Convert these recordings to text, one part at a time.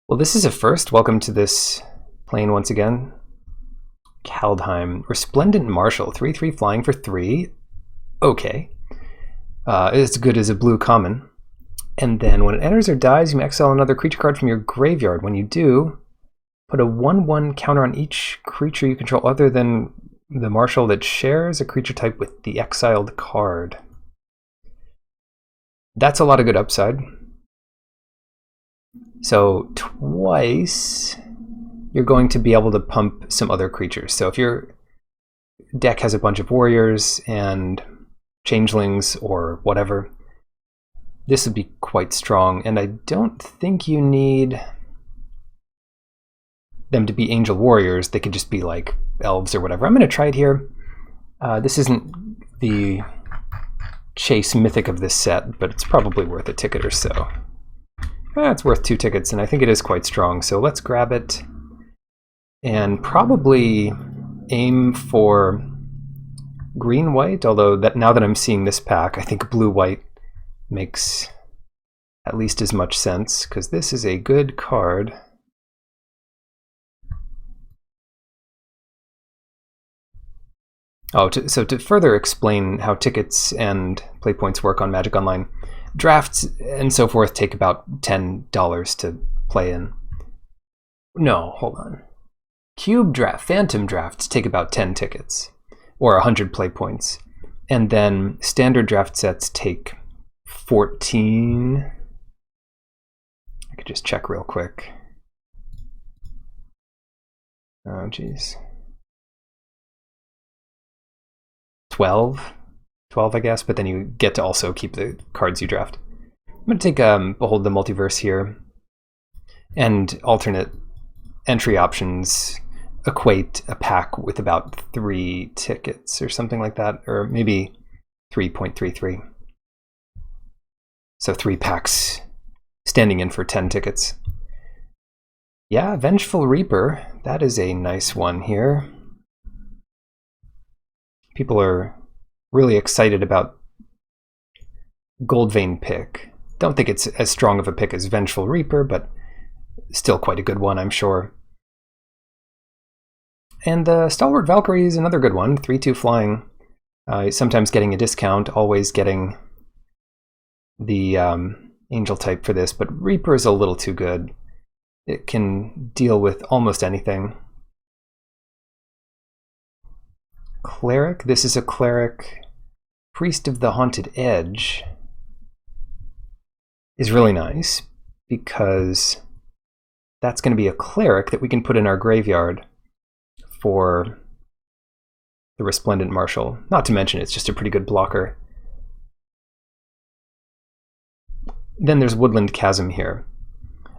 Well, this is a first. Welcome to this plane once again. Kaldheim. Resplendent Marshal. 3/3 flying for 3. Okay. As good as a blue common. And then when it enters or dies, you may exile another creature card from your graveyard. When you do, put a 1/1 counter on each creature you control other than the Marshal that shares a creature type with the exiled card. That's a lot of good upside. So twice you're going to be able to pump some other creatures. So if your deck has a bunch of warriors and changelings or whatever, this would be quite strong. And I don't think you need them to be angel warriors. They could just be like elves or whatever. I'm going to try it here. This isn't the chase mythic of this set, but it's probably worth a ticket or so. It's worth 2 tickets, and I think it is quite strong. So let's grab it and probably aim for green-white, although now that I'm seeing this pack, I think blue-white makes at least as much sense, because this is a good card. Oh, so to further explain how tickets and play points work on Magic Online, drafts and so forth take about $10 to play in. No, hold on. Cube draft, phantom drafts take about 10 tickets, or 100 play points. And then standard draft sets take 14. I could just check real quick. Oh, geez. 12, I guess, but then you get to also keep the cards you draft. I'm going to take Behold the Multiverse here, and alternate entry options equate a pack with about 3 tickets or something like that, or maybe 3.33. So 3 packs standing in for 10 tickets. Yeah, Vengeful Reaper, that is a nice one here. People are really excited about Goldvein pick. Don't think it's as strong of a pick as Vengeful Reaper, but still quite a good one, I'm sure. And the Stalwart Valkyrie is another good one, 3/2 flying. Sometimes getting a discount, always getting the angel type for this, but Reaper is a little too good. It can deal with almost anything. Cleric, this is a cleric. Priest of the Haunted Edge is really nice because that's going to be a cleric that we can put in our graveyard for the Resplendent Marshal. Not to mention it's just a pretty good blocker. Then there's Woodland Chasm here.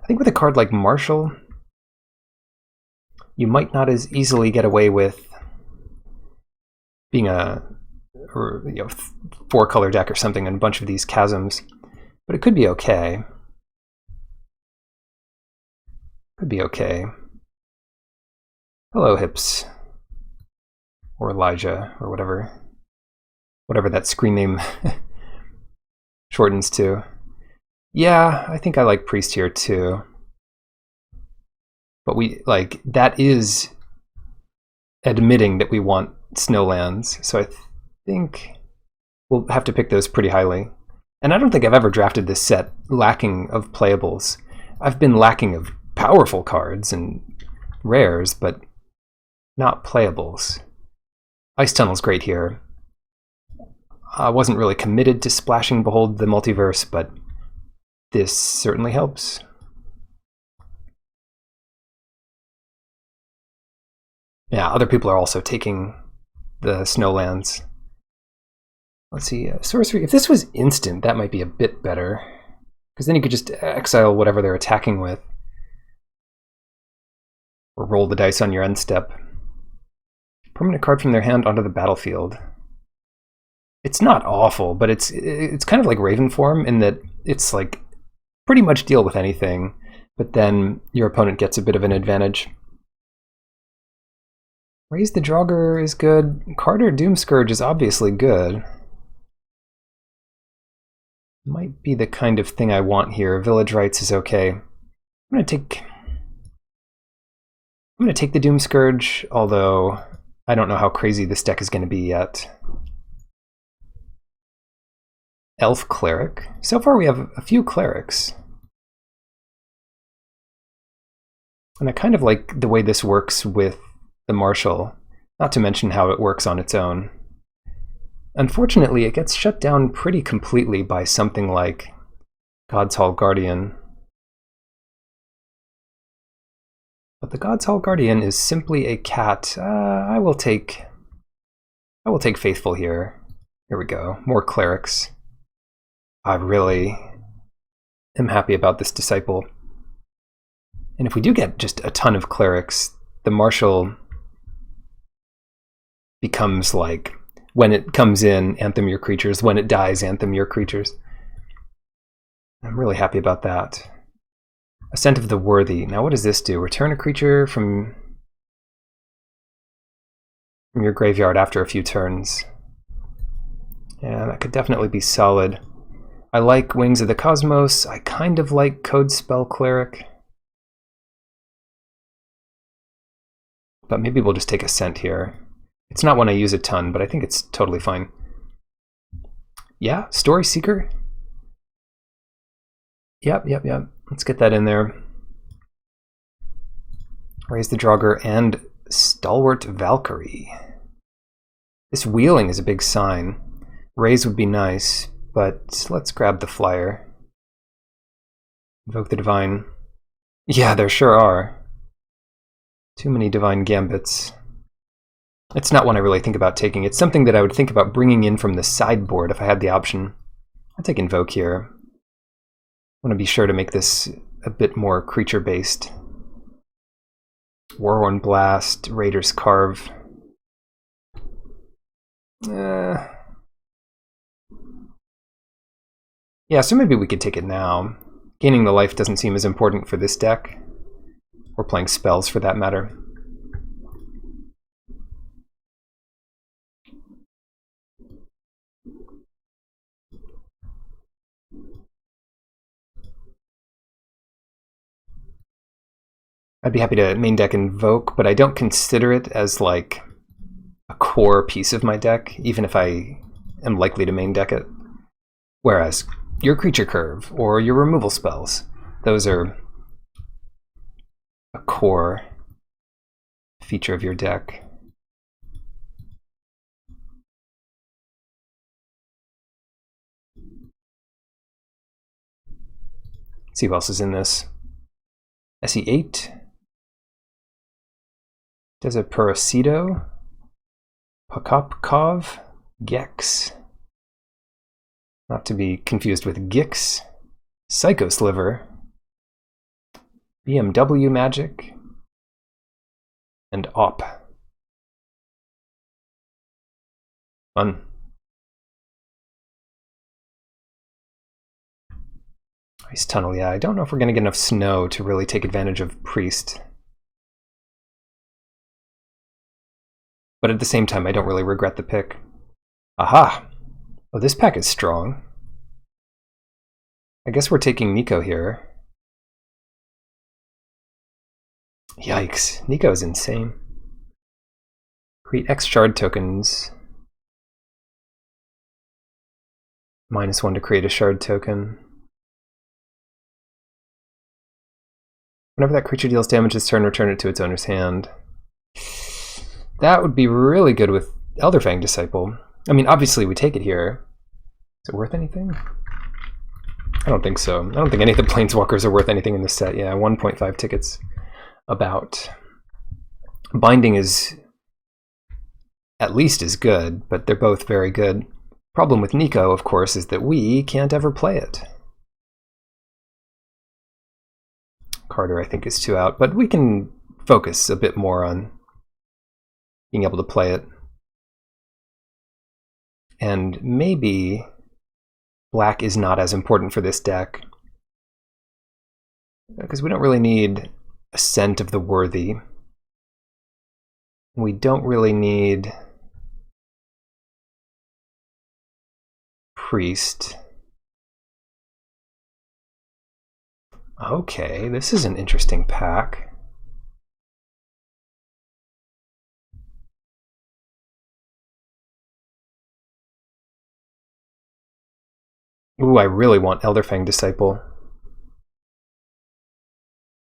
I think with a card like Marshal, you might not as easily get away with being a 4-color deck or something and a bunch of these chasms, but it could be okay. Could be okay. Hello, Hips, or Elijah, or whatever that screen name shortens to. Yeah, I think I like Priest here too. But that is admitting that we want snowlands, so I think we'll have to pick those pretty highly. And I don't think I've ever drafted this set lacking of playables. I've been lacking of powerful cards and rares, but not playables. Ice Tunnel's great here. I wasn't really committed to splashing Behold the Multiverse, but this certainly helps. Yeah, other people are also taking the snowlands. Let's see, sorcery. If this was instant, that might be a bit better, because then you could just exile whatever they're attacking with, or roll the dice on your end step. Permanent card from their hand onto the battlefield. It's not awful, but it's kind of like Raven form in that it's like pretty much deal with anything, but then your opponent gets a bit of an advantage. Raise the Draugr is good. Carter Doomscourge is obviously good. Might be the kind of thing I want here. Village Rites is okay. I'm going to take I'm going to take the Doom Scourge, although I don't know how crazy this deck is going to be yet. Elf Cleric. So far we have a few clerics. And I kind of like the way this works with the Marshal, not to mention how it works on its own. Unfortunately, it gets shut down pretty completely by something like God's Hall Guardian. But the God's Hall Guardian is simply a cat. I will take Faithful here. Here we go. More clerics. I really am happy about this Disciple. And if we do get just a ton of clerics, the Marshal becomes like, when it comes in, anthem your creatures. When it dies, anthem your creatures. I'm really happy about that. Ascent of the Worthy. Now what does this do? Return a creature from your graveyard after a few turns. Yeah, that could definitely be solid. I like Wings of the Cosmos. I kind of like Code Spell Cleric. But maybe we'll just take Ascent here. It's not one I use a ton, but I think it's totally fine. Yeah, Story Seeker. Yep. Let's get that in there. Raise the Draugr and Stalwart Valkyrie. This wheeling is a big sign. Raise would be nice, but let's grab the flyer. Invoke the Divine. Yeah, there sure are. Too many Divine Gambits. It's not one I really think about taking. It's something that I would think about bringing in from the sideboard if I had the option. I'll take Invoke here. I want to be sure to make this a bit more creature-based. Warhorn Blast, Raider's Carve. Yeah, so maybe we could take it now. Gaining the life doesn't seem as important for this deck. Or playing spells, for that matter. I'd be happy to main deck Invoke, but I don't consider it as like a core piece of my deck, even if I am likely to main deck it. Whereas your Creature Curve or your removal spells, those are a core feature of your deck. Let's see who else is in this. SE8. Desipuricido, Pakopkov, Gex, not to be confused with Gix, Psychosliver, BMW Magic, and Op. Fun. Ice Tunnel, yeah, I don't know if we're going to get enough snow to really take advantage of Priest. But at the same time, I don't really regret the pick. Aha! Oh, this pack is strong. I guess we're taking Nico here. Yikes, Nico is insane. Create X shard tokens. -1 to create a shard token. Whenever that creature deals damage this turn, return it to its owner's hand. That would be really good with Elderfang Disciple. I mean, obviously we take it here. Is it worth anything? I don't think so. I don't think any of the Planeswalkers are worth anything in this set. Yeah, 1.5 tickets about. Binding is at least as good, but they're both very good. Problem with Nico, of course, is that we can't ever play it. Carter, I think, is 2 out, but we can focus a bit more on being able to play it. And maybe black is not as important for this deck, because we don't really need Ascent of the Worthy. We don't really need Priest. Okay, this is an interesting pack. Ooh, I really want Elderfang Disciple.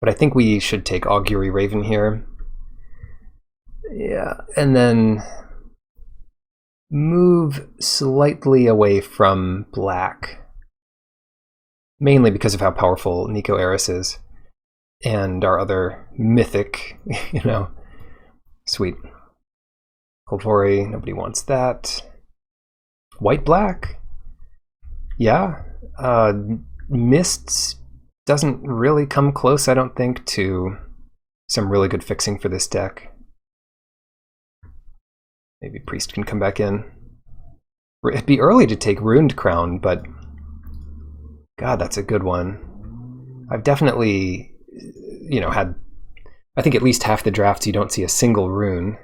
But I think we should take Augury Raven here. Yeah, and then move slightly away from black. Mainly because of how powerful Nico Eris is. And our other mythic, you know. Sweet. Kolvori, nobody wants that. White-black? Yeah. Mists doesn't really come close, I don't think, to some really good fixing for this deck. Maybe Priest can come back in. It'd be early to take Ruined Crown, but God, that's a good one. I've definitely, you know, had, I think at least half the drafts you don't see a single rune.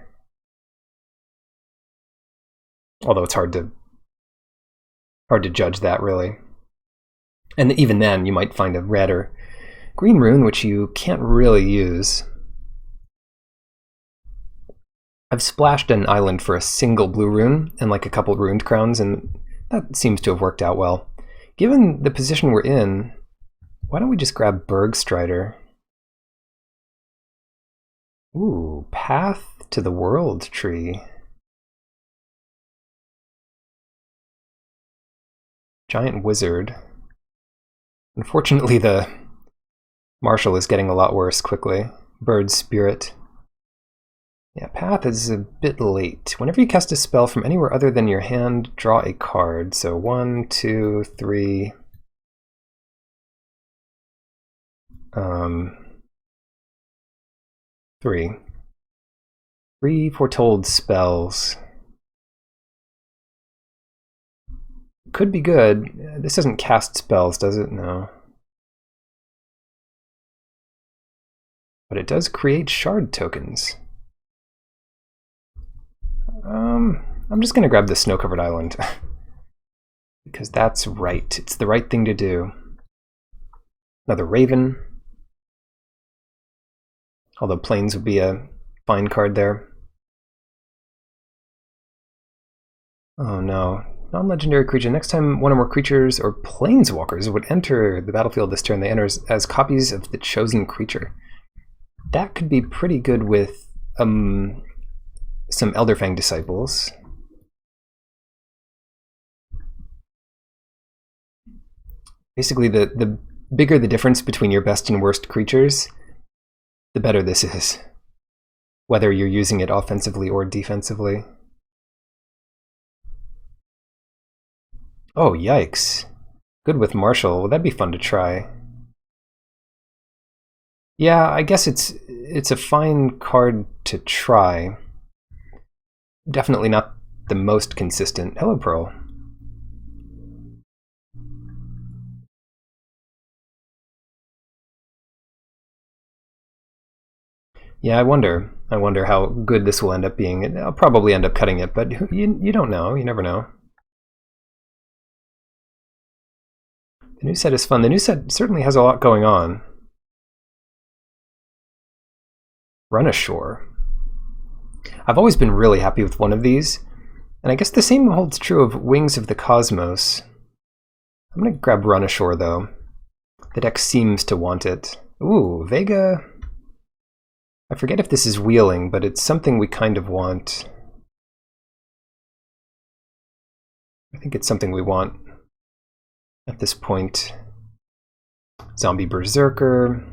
Although it's hard to judge that, really. And even then, you might find a red or green rune, which you can't really use. I've splashed an island for a single blue rune and like a couple ruined crowns, and that seems to have worked out well. Given the position we're in, why don't we just grab Bergstrider? Ooh, Path to the World tree. Giant Wizard. Unfortunately, the Marshal is getting a lot worse quickly. Bird Spirit. Yeah, Path is a bit late. Whenever you cast a spell from anywhere other than your hand, draw a card. So 1, 2, 3. 3 foretold spells. Could be good. This doesn't cast spells, does it? No. But it does create shard tokens. I'm just going to grab the snow-covered island. Because that's right. It's the right thing to do. Another Raven. Although Plains would be a fine card there. Oh no. Non-legendary creature. Next time one or more creatures or planeswalkers would enter the battlefield this turn, they enter as copies of the chosen creature. That could be pretty good with some Elderfang Disciples. Basically, the bigger the difference between your best and worst creatures, the better this is. Whether you're using it offensively or defensively. Oh, yikes. Good with Marshall. Well, that'd be fun to try. Yeah, I guess it's a fine card to try. Definitely not the most consistent. Hello, Pearl. Yeah, I wonder how good this will end up being. I'll probably end up cutting it, but you don't know. You never know. The new set is fun. The new set certainly has a lot going on. Run Ashore. I've always been really happy with one of these, and I guess the same holds true of Wings of the Cosmos. I'm going to grab Run Ashore, though. The deck seems to want it. Ooh, Vega. I forget if this is wheeling, but it's something we kind of want. I think it's something we want at this point. Zombie Berserker,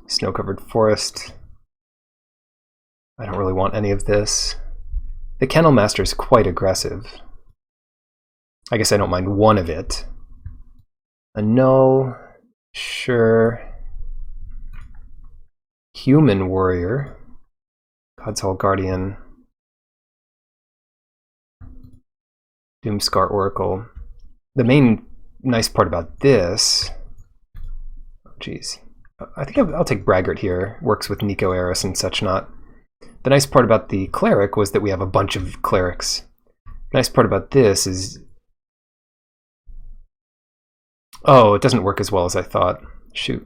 Snow-Covered Forest. I don't really want any of this. The Kennel Master is quite aggressive. I guess I don't mind one of it. A Null, sure. Human Warrior, God's Hall Guardian, Doomscar Oracle. The main nice part about this, oh geez, I think I'll take Braggart here. Works with Nico Eris and such not. The nice part about the Cleric was that we have a bunch of Clerics. The nice part about this is, oh, it doesn't work as well as I thought. Shoot.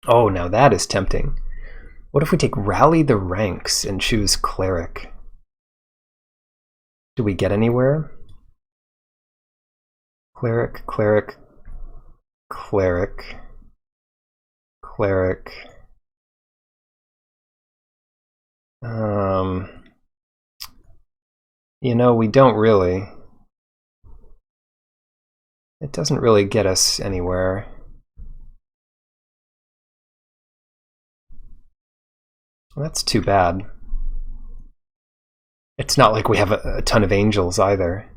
Oh, now that is tempting. What if we take Rally the Ranks and choose Cleric? Do we get anywhere? Cleric, cleric, cleric, cleric. You know, we don't really. It doesn't really get us anywhere. Well, that's too bad. It's not like we have a ton of angels either.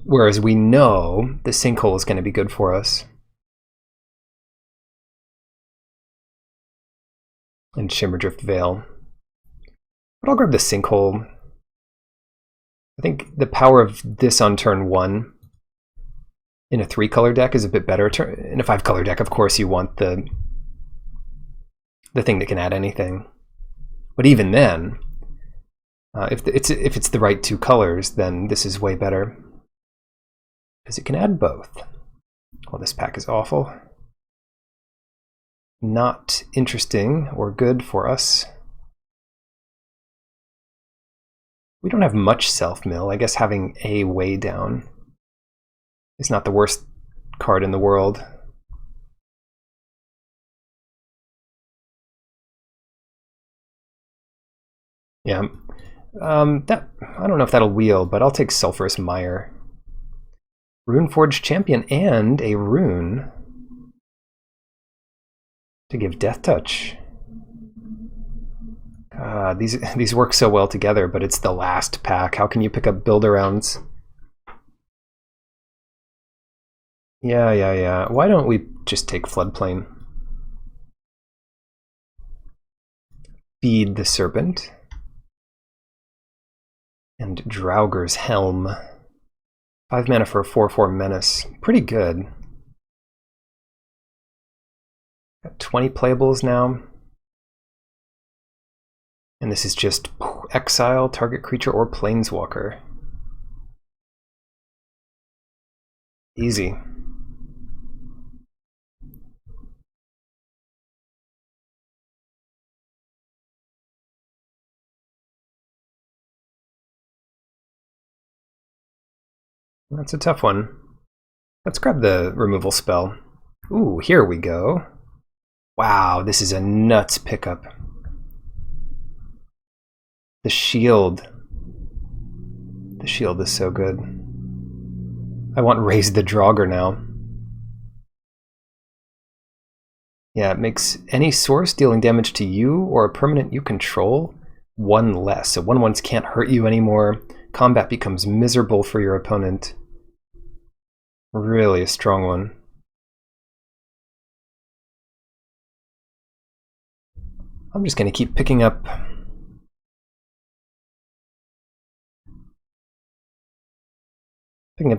Whereas we know the sinkhole is going to be good for us. And Shimmerdrift Veil. But I'll grab the sinkhole. I think the power of this on turn 1 in a 3-color deck is a bit better. In a 5-color deck, of course, you want the thing that can add anything. But even then, if it's the right 2 colors, then this is way better. Because it can add both. Well, this pack is awful. Not interesting or good for us. We don't have much self-mill. I guess having A way down is not the worst card in the world. Yeah. That I don't know if that'll wheel, but I'll take Sulphurous Mire. Runeforged Champion and a rune to give Death Touch. These work so well together, but it's the last pack. How can you pick up build-arounds? Yeah. Why don't we just take Floodplain? Feed the Serpent. And Draugr's Helm. 5 mana for a 4/4 Menace. Pretty good. Got 20 playables now. And this is just exile, target creature, or planeswalker. Easy. That's a tough one. Let's grab the removal spell. Ooh, here we go. Wow, this is a nuts pickup. The shield. The shield is so good. I want Raise the Draugr now. Yeah, it makes any source dealing damage to you or a permanent you control 1 less. So 1/1s can't hurt you anymore. Combat becomes miserable for your opponent. Really a strong one. I'm just going to keep picking up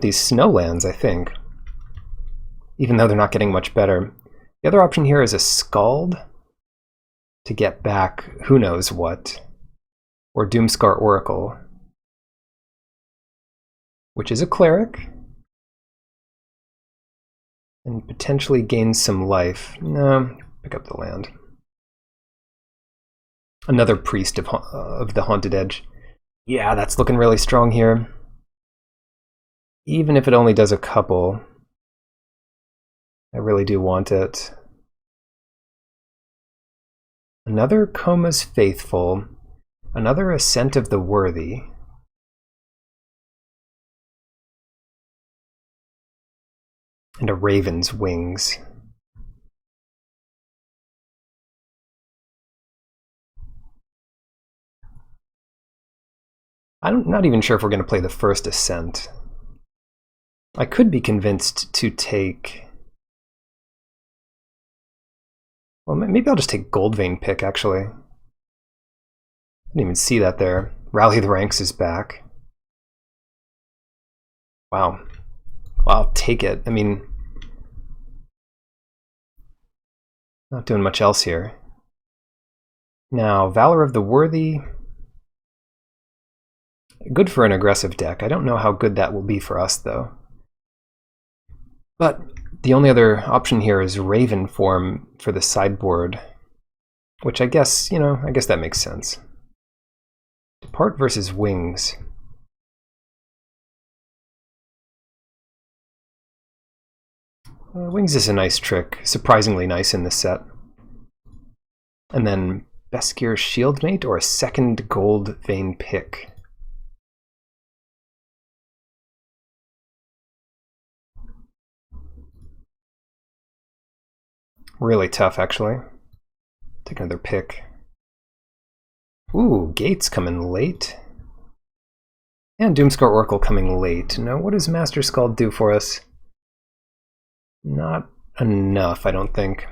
these snowlands, I think. Even though they're not getting much better. The other option here is a Scald to get back who knows what. Or Doomscar Oracle, which is a cleric. And potentially gain some life. No, pick up the land. Another Priest of the Haunted Edge. Yeah, that's looking really strong here. Even if it only does a couple, I really do want it. Another Coma's Faithful. Another Ascent of the Worthy. And a Raven's Wings. I'm not even sure if we're going to play the first Ascent. I could be convinced to take... Well, maybe I'll just take Goldvein Pick, actually. I didn't even see that there. Rally the Ranks is back. Wow. Well, I'll take it. I mean, not doing much else here. Now, Valor of the Worthy. Good for an aggressive deck. I don't know how good that will be for us, though. But the only other option here is Raven form for the sideboard, which I guess, I guess that makes sense. Depart versus Wings. Wings is a nice trick, surprisingly nice in this set. And then Beskir Shieldmate or a second gold vein pick. Really tough, actually. Take another pick. Ooh, Gates coming late. And Doomscar Oracle coming late. Now, what does Master Skald do for us? Not enough, I don't think.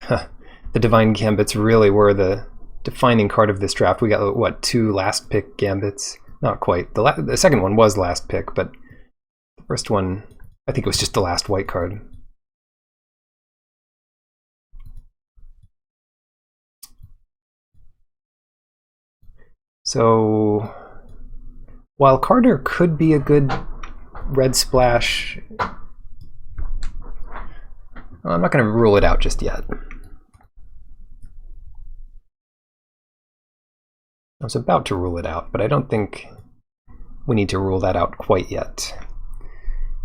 Huh. The Divine Gambits really were the defining card of this draft. We got, what, 2 last pick Gambits? Not quite. The second one was last pick, but the first one, I think it was just the last white card. So, while Carter could be a good red splash, I'm not going to rule it out just yet. I was about to rule it out, but I don't think we need to rule that out quite yet.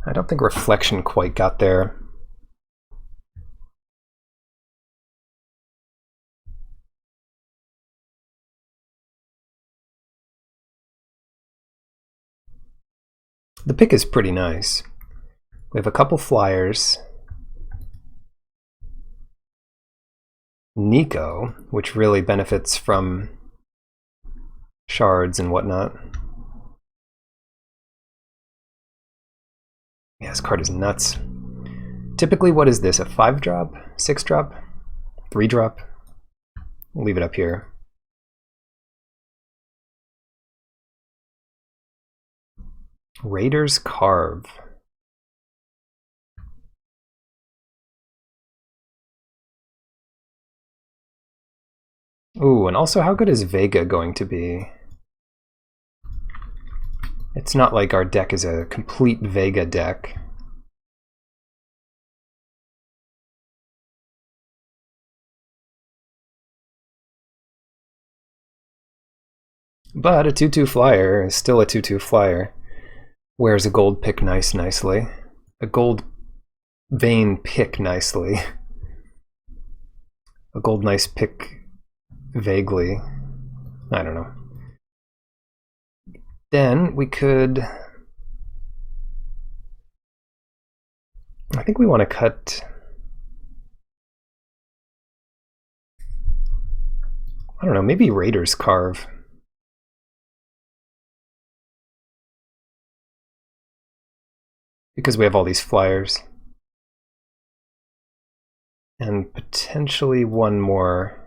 I don't think Reflection quite got there. The pick is pretty nice. We have a couple flyers. Nico, which really benefits from shards and whatnot. Yeah, this card is nuts. Typically, what is this? A 5-drop? 6-drop? 3-drop? We'll leave it up here. Raider's Carve. Ooh, and also how good is Vega going to be? It's not like our deck is a complete Vega deck. But a 2/2 flyer is still a 2/2 flyer. Wears a gold pick nicely. A gold vein pick nicely. A gold nice pick vaguely. I don't know. Then we could... I think we want to cut... I don't know, maybe Raider's Carve. Because we have all these flyers. And potentially one more.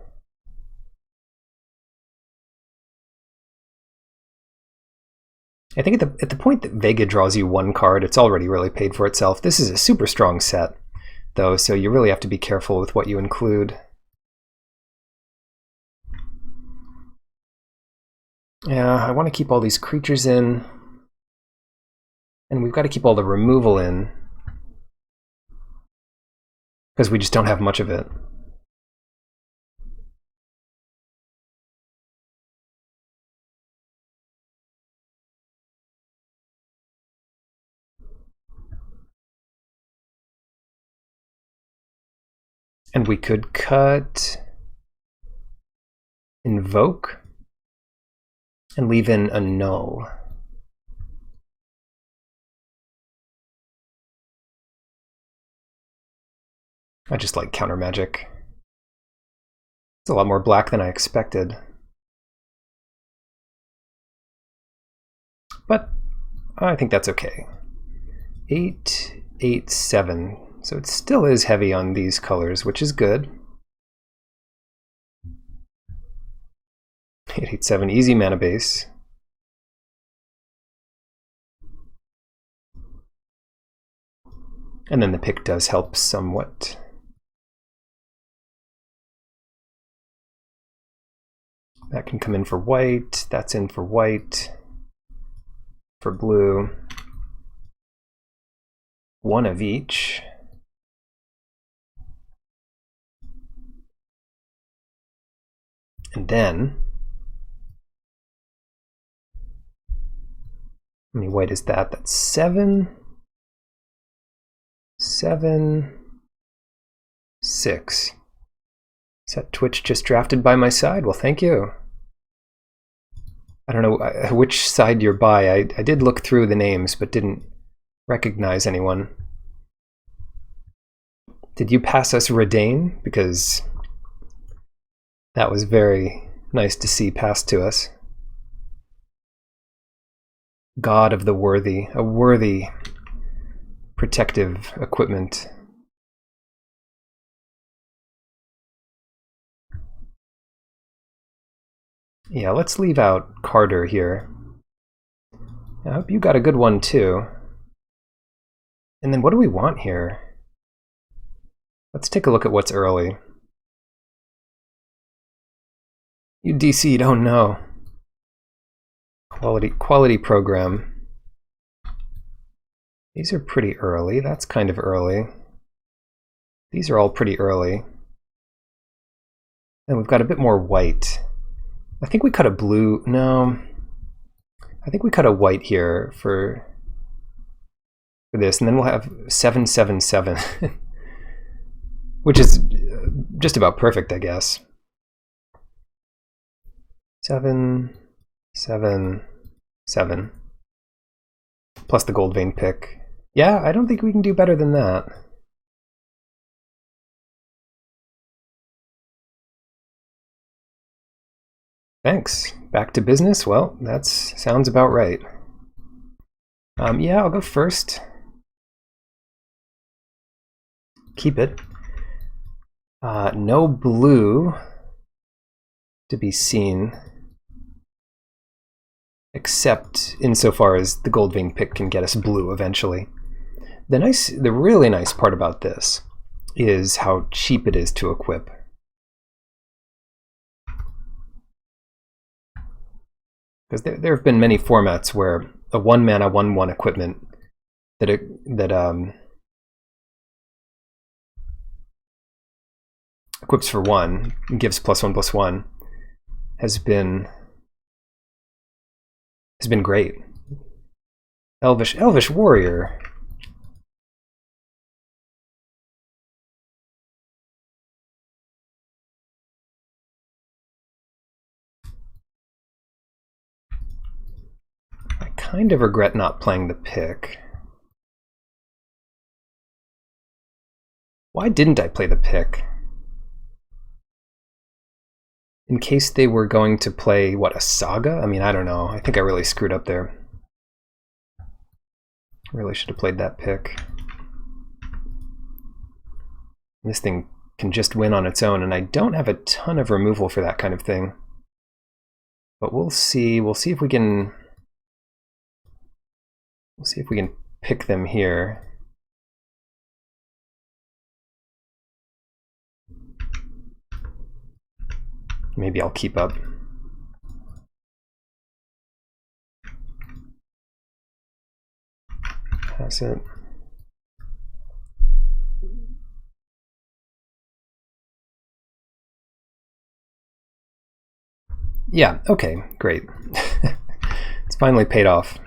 I think at the point that Vega draws you one card, it's already really paid for itself. This is a super strong set, though, so you really have to be careful with what you include. Yeah, I want to keep all these creatures in. And we've got to keep all the removal in. Because we just don't have much of it. And we could cut Invoke and leave in a null. I just like counter magic. It's a lot more black than I expected. But I think that's okay. 8, 8, 7. So it still is heavy on these colors, which is good. 8, 8, 7, easy mana base. And then the pick does help somewhat. That can come in for white, that's in for white, for blue. One of each. And then How many white is that? That's 7, 7, 6. Is that Twitch just drafted by my side? Well, thank you. I don't know which side you're by. I did look through the names, but didn't recognize anyone. Did you pass us Redane? Because that was very nice to see passed to us. God of the worthy, a worthy protective equipment. Yeah, let's leave out Carter here. I hope you got a good one too. And then what do we want here? Let's take a look at what's early. You DC'd, oh no. Quality program. These are pretty early. That's kind of early. These are all pretty early. And we've got a bit more white. I think we cut a blue. No. I think we cut a white here for this, and then we'll have 777, which is just about perfect, I guess. 7, 7, 7. Plus the gold vein pick. Yeah, I don't think we can do better than that. Thanks. Back to business? Well, that sounds about right. Yeah, I'll go first. Keep it. No blue to be seen, except insofar as the gold vein pick can get us blue eventually. The really nice part about this is how cheap it is to equip. Because there have been many formats where a 1-mana 1/1 equipment that equips for 1 and gives +1/+1 has been great. Elvish Warrior. I kind of regret not playing the pick. Why didn't I play the pick? In case they were going to play, what, a Saga? I mean, I don't know. I think I really screwed up there. Really should have played that pick. This thing can just win on its own, and I don't have a ton of removal for that kind of thing. But we'll see. We'll see if we can... We'll see if we can pick them here. Maybe I'll keep up. Pass it. Yeah, okay, great. It's finally paid off.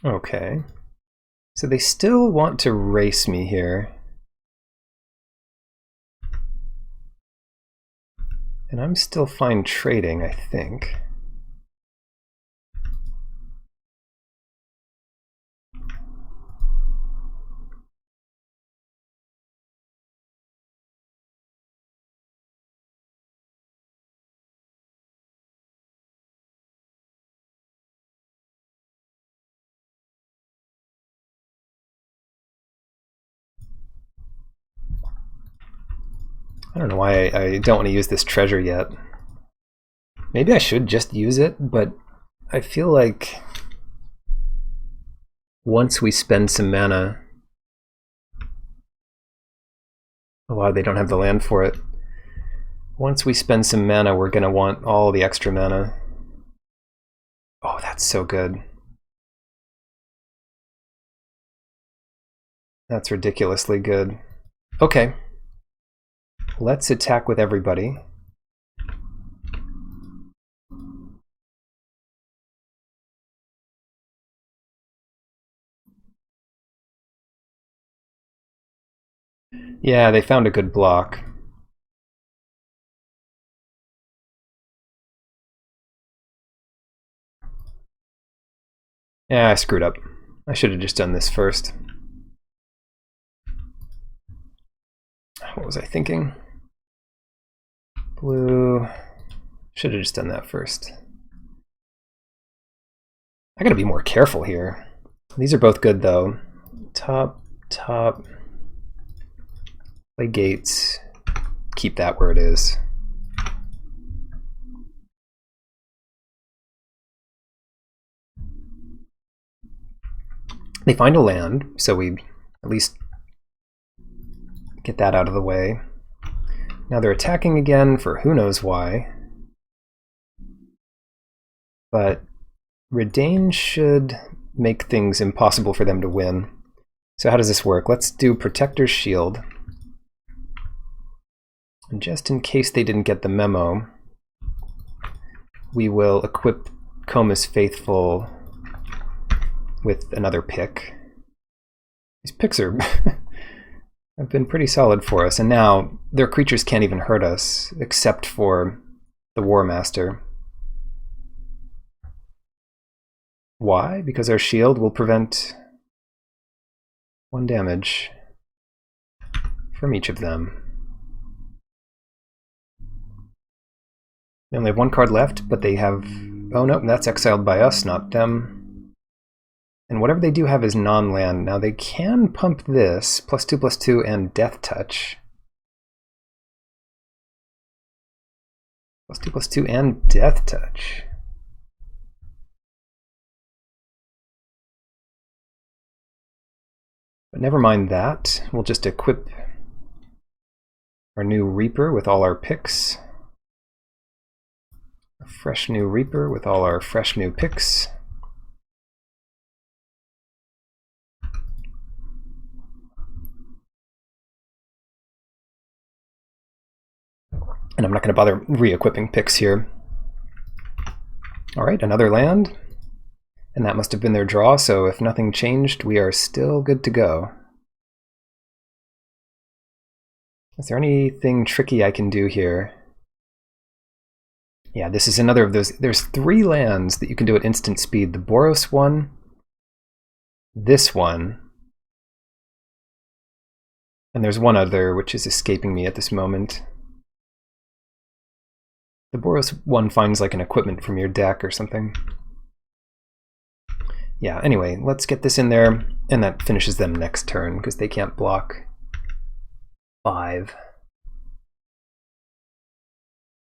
Okay. So they still want to race me here. And I'm still fine trading, I think. I don't know why I don't want to use this treasure yet. Maybe I should just use it, but I feel like once we spend some mana... Oh wow, they don't have the land for it. Once we spend some mana, we're going to want all the extra mana. Oh, that's so good. That's ridiculously good. Okay. Let's attack with everybody. Yeah, they found a good block. Yeah, I screwed up. I should have just done this first. What was I thinking? Blue. Should have just done that first. I gotta be more careful here. These are both good though. Top, top. Play gates. Keep that where it is. They find a land, so we at least get that out of the way. Now they're attacking again for who knows why. But Redain should make things impossible for them to win. So how does this work? Let's do Protector's Shield. And just in case they didn't get the memo, we will equip Comus Faithful with another pick. These picks are have been pretty solid for us, and now their creatures can't even hurt us, except for the War Master. Why? Because our shield will prevent 1 damage from each of them. They only have 1 card left, but they have... Oh no, that's exiled by us, not them. And whatever they do have is non-land. Now they can pump this, +2/+2 and Death Touch. +2/+2 and Death Touch. But never mind that. We'll just equip our new Reaper with all our picks. A fresh new Reaper with all our fresh new picks. And I'm not going to bother re-equipping picks here. Alright, another land. And that must have been their draw, so if nothing changed, we are still good to go. Is there anything tricky I can do here? Yeah, this is another of those. There's 3 lands that you can do at instant speed. The Boros one, this one, and there's one other which is escaping me at this moment. The Boros one finds like an equipment from your deck or something. Yeah, anyway, let's get this in there, and that finishes them next turn, because they can't block 5. At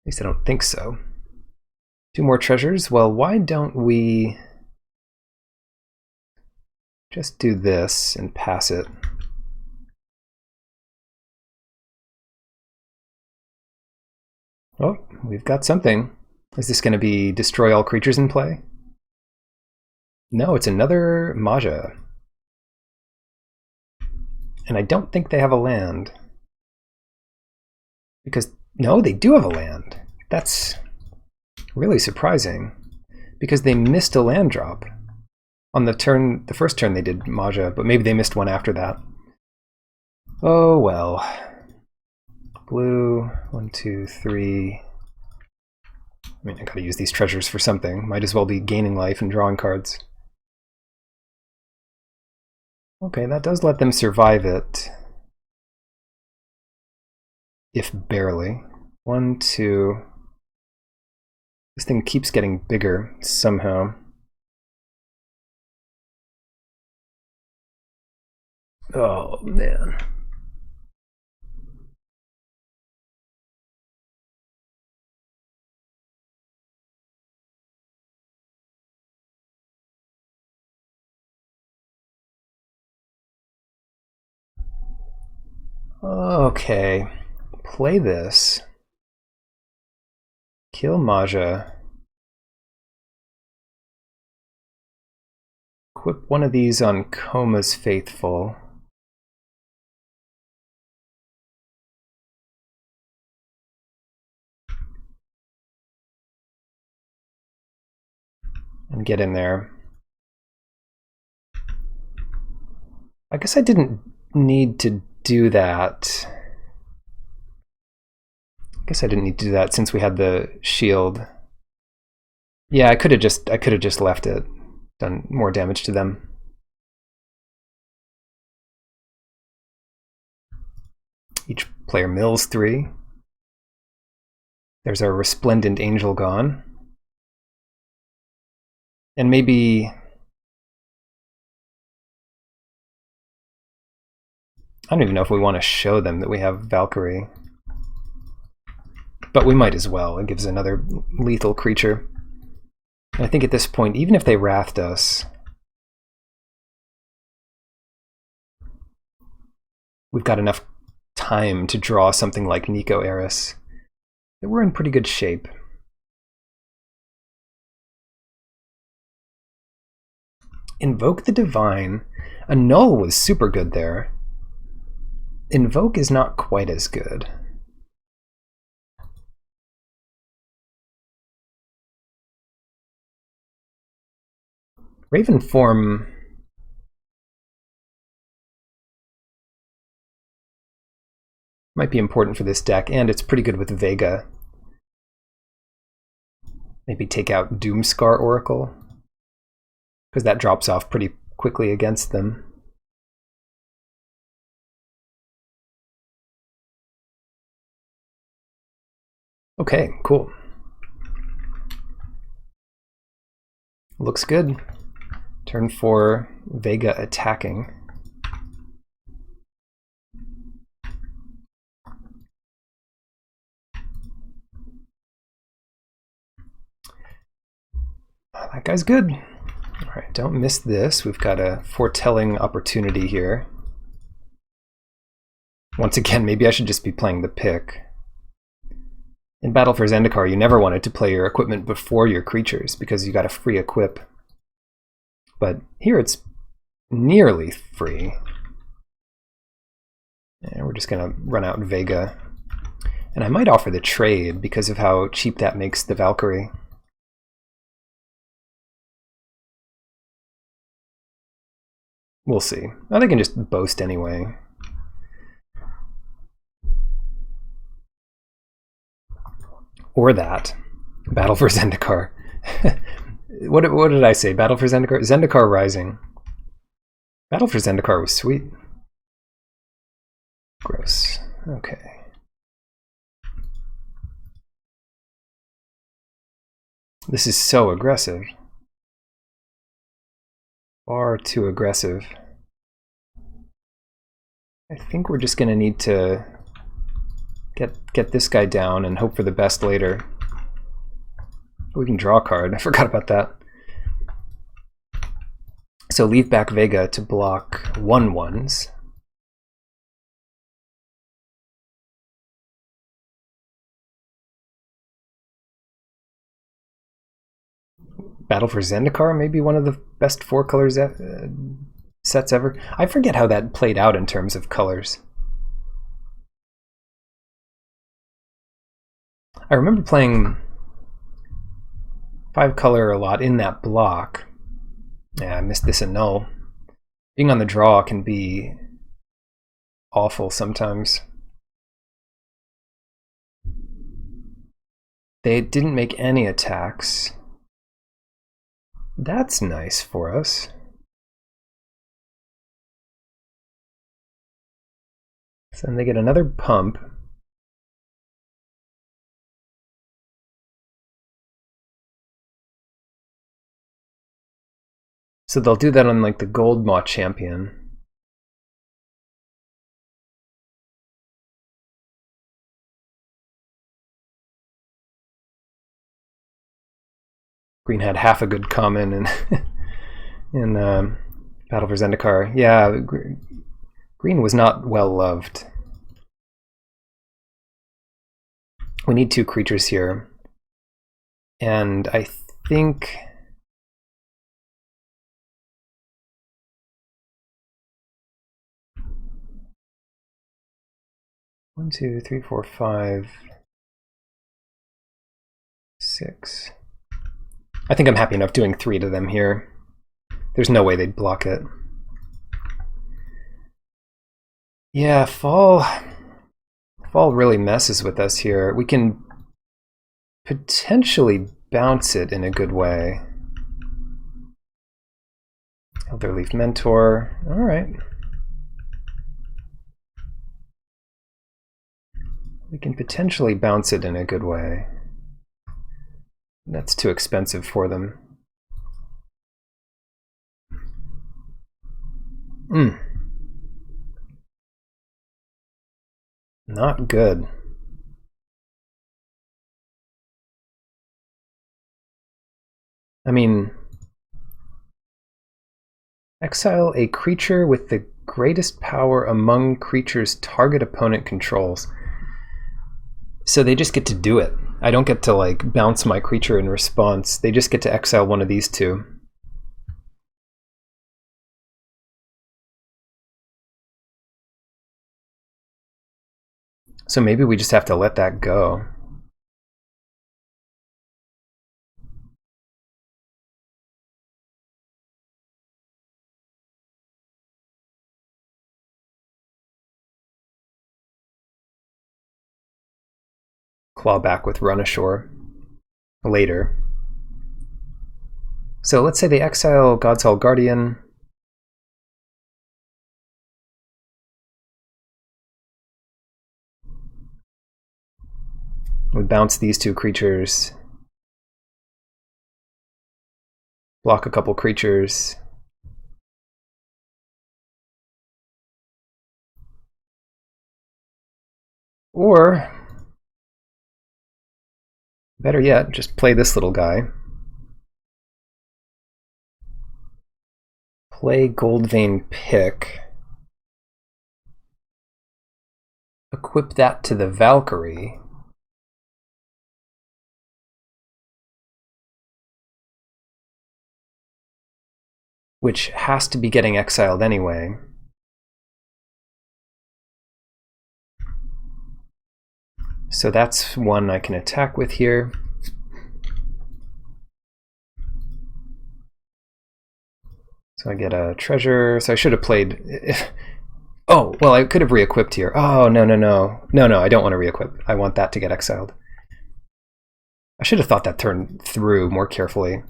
least I don't think so. 2 more treasures? Well, why don't we just do this and pass it? Oh, we've got something. Is this going to be destroy all creatures in play? No, it's another Maja. And I don't think they have a land. Because, no, they do have a land. That's really surprising. Because they missed a land drop. On the first turn they did Maja, but maybe they missed one after that. Oh well. Blue, 1, 2, 3. I mean, I gotta use these treasures for something. Might as well be gaining life and drawing cards. Okay, that does let them survive it. If barely. 1, 2. This thing keeps getting bigger somehow. Oh, man. Okay. Play this. Kill Maja. equip one of these on Coma's Faithful. And get in there. I guess I didn't need to do that. I guess I didn't need to do that since we had the shield. Yeah, I could have just left it, done more damage to them. Each player mills 3. There's our Resplendent Angel gone. And maybe I don't even know if we want to show them that we have Valkyrie. But we might as well. It gives another lethal creature. And I think at this point, even if they wrathed us, we've got enough time to draw something like Nico Eris. We're in pretty good shape. Invoke the Divine. A null was super good there. Invoke is not quite as good. Raven form might be important for this deck, and it's pretty good with Vega. Maybe take out Doomscar Oracle, because that drops off pretty quickly against them. Okay, cool. Looks good. Turn 4, Vega attacking. That guy's good. All right, don't miss this. We've got a foretelling opportunity here. Once again, maybe I should just be playing the pick. In Battle for Zendikar, you never wanted to play your equipment before your creatures because you got a free equip. But here it's nearly free. And we're just going to run out Vega. And I might offer the trade because of how cheap that makes the Valkyrie. We'll see. Oh, they can just boast anyway. Or that. Battle for Zendikar. What did I say? Battle for Zendikar? Zendikar Rising. Battle for Zendikar was sweet. Gross. Okay. This is so aggressive. Far too aggressive. I think we're just going to need to get this guy down and hope for the best later. We can draw a card. I forgot about that. So leave back Vega to block 1/1s. Battle for Zendikar, maybe one of the best 4 colors sets ever. I forget how that played out in terms of colors. I remember playing 5 color a lot in that block. Yeah, I missed this in null. Being on the draw can be awful sometimes. They didn't make any attacks. That's nice for us. So then they get another pump. So they'll do that on like the Gold Maw Champion. Green had half a good common in Battle for Zendikar. Yeah, Green was not well loved. We need 2 creatures here. And I think 1, 2, 3, 4, 5, 6. I think I'm happy enough doing 3 to them here. There's no way they'd block it. Yeah, fall really messes with us here. We can potentially bounce it in a good way. Elderleaf Mentor. All right. We can potentially bounce it in a good way. That's too expensive for them. Not good. I mean, exile a creature with the greatest power among creatures target opponent controls. So they just get to do it. I don't get to like bounce my creature in response. They just get to exile one of these two. So maybe we just have to let that go. Claw back with Run Ashore later. So let's say they exile God's Hall Guardian. We bounce these two creatures. Block a couple creatures. Or, better yet, just play this little guy. Play Goldvein Pick. Equip that to the Valkyrie. Which has to be getting exiled anyway. So that's one I can attack with here. So I get a treasure. So I should have played... Oh, well, I could have re-equipped here. Oh, no, no, no. No, no, I don't want to re-equip. I want that to get exiled. I should have thought that turn through more carefully.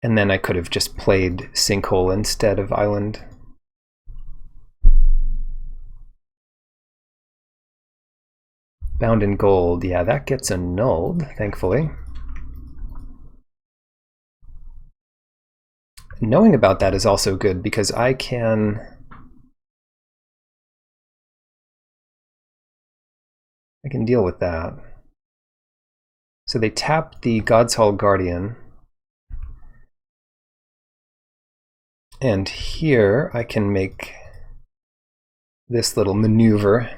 And then I could have just played Sinkhole instead of Island. Bound in Gold. Yeah, that gets annulled, thankfully. Knowing about that is also good because I can deal with that. So they tap the God's Hall Guardian. And here I can make this little maneuver.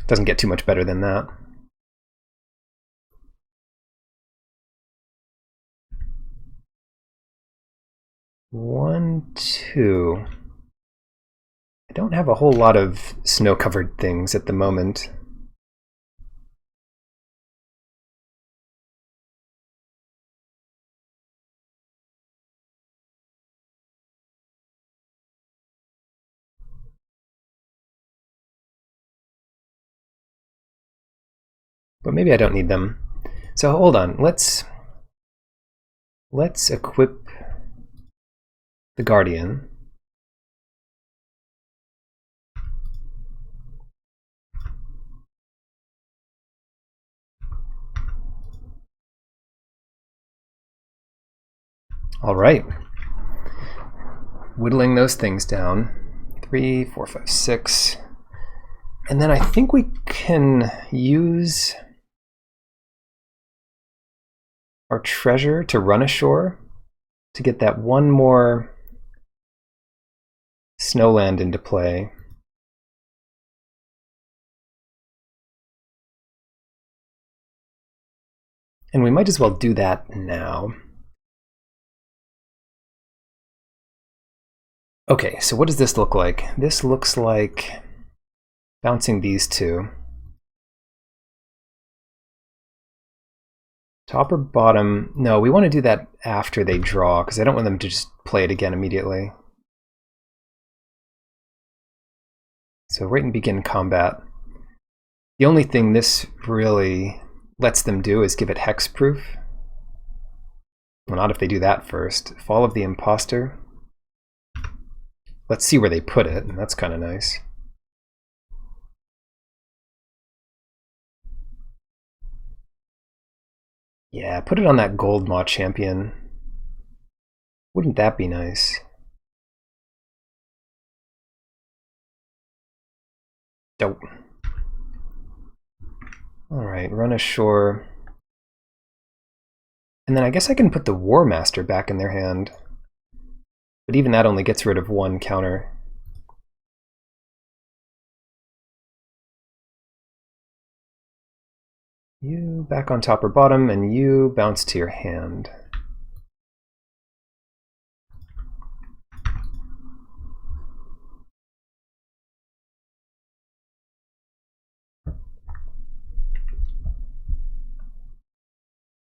Doesn't get too much better than that. One, two. I don't have a whole lot of snow-covered things at the moment. But maybe I don't need them. So hold on, let's equip the Guardian. All right. Whittling those things down. 3, 4, 5, 6. And then I think we can use our treasure to run ashore to get that one more snowland into play. And we might as well do that now. Okay, so what does this look like? This looks like bouncing these two. Top or bottom? No, we want to do that after they draw, because I don't want them to just play it again immediately. So right in begin combat. The only thing this really lets them do is give it hexproof. Well, not if they do that first. Fall of the Imposter. Let's see where they put it, and that's kind of nice. Yeah, put it on that gold Maw champion. Wouldn't that be nice? Dope. Alright, run ashore. And then I guess I can put the War Master back in their hand. But even that only gets rid of one counter. You back on top or bottom, and you bounce to your hand.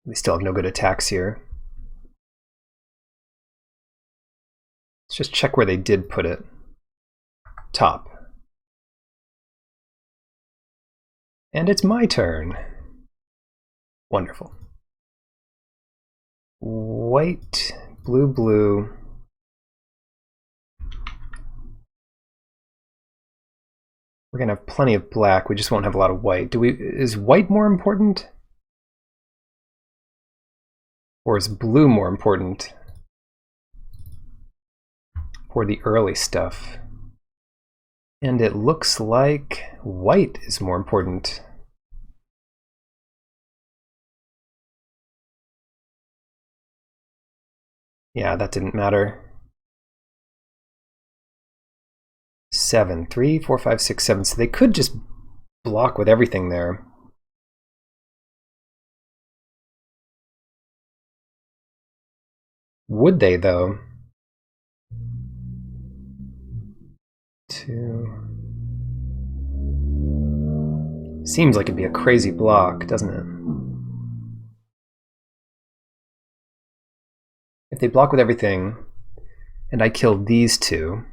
We still have no good attacks here. Let's just check where they did put it. Top. And it's my turn. Wonderful. White, blue, blue. We're gonna have plenty of black, we just won't have a lot of white. Is white more important? Or is blue more important for the early stuff? And it looks like white is more important. Yeah, that didn't matter. 7, 3, 4, 5, 6, 7. So they could just block with everything there. Would they, though? 2. Seems like it'd be a crazy block, doesn't it? If they block with everything, and I kill these two,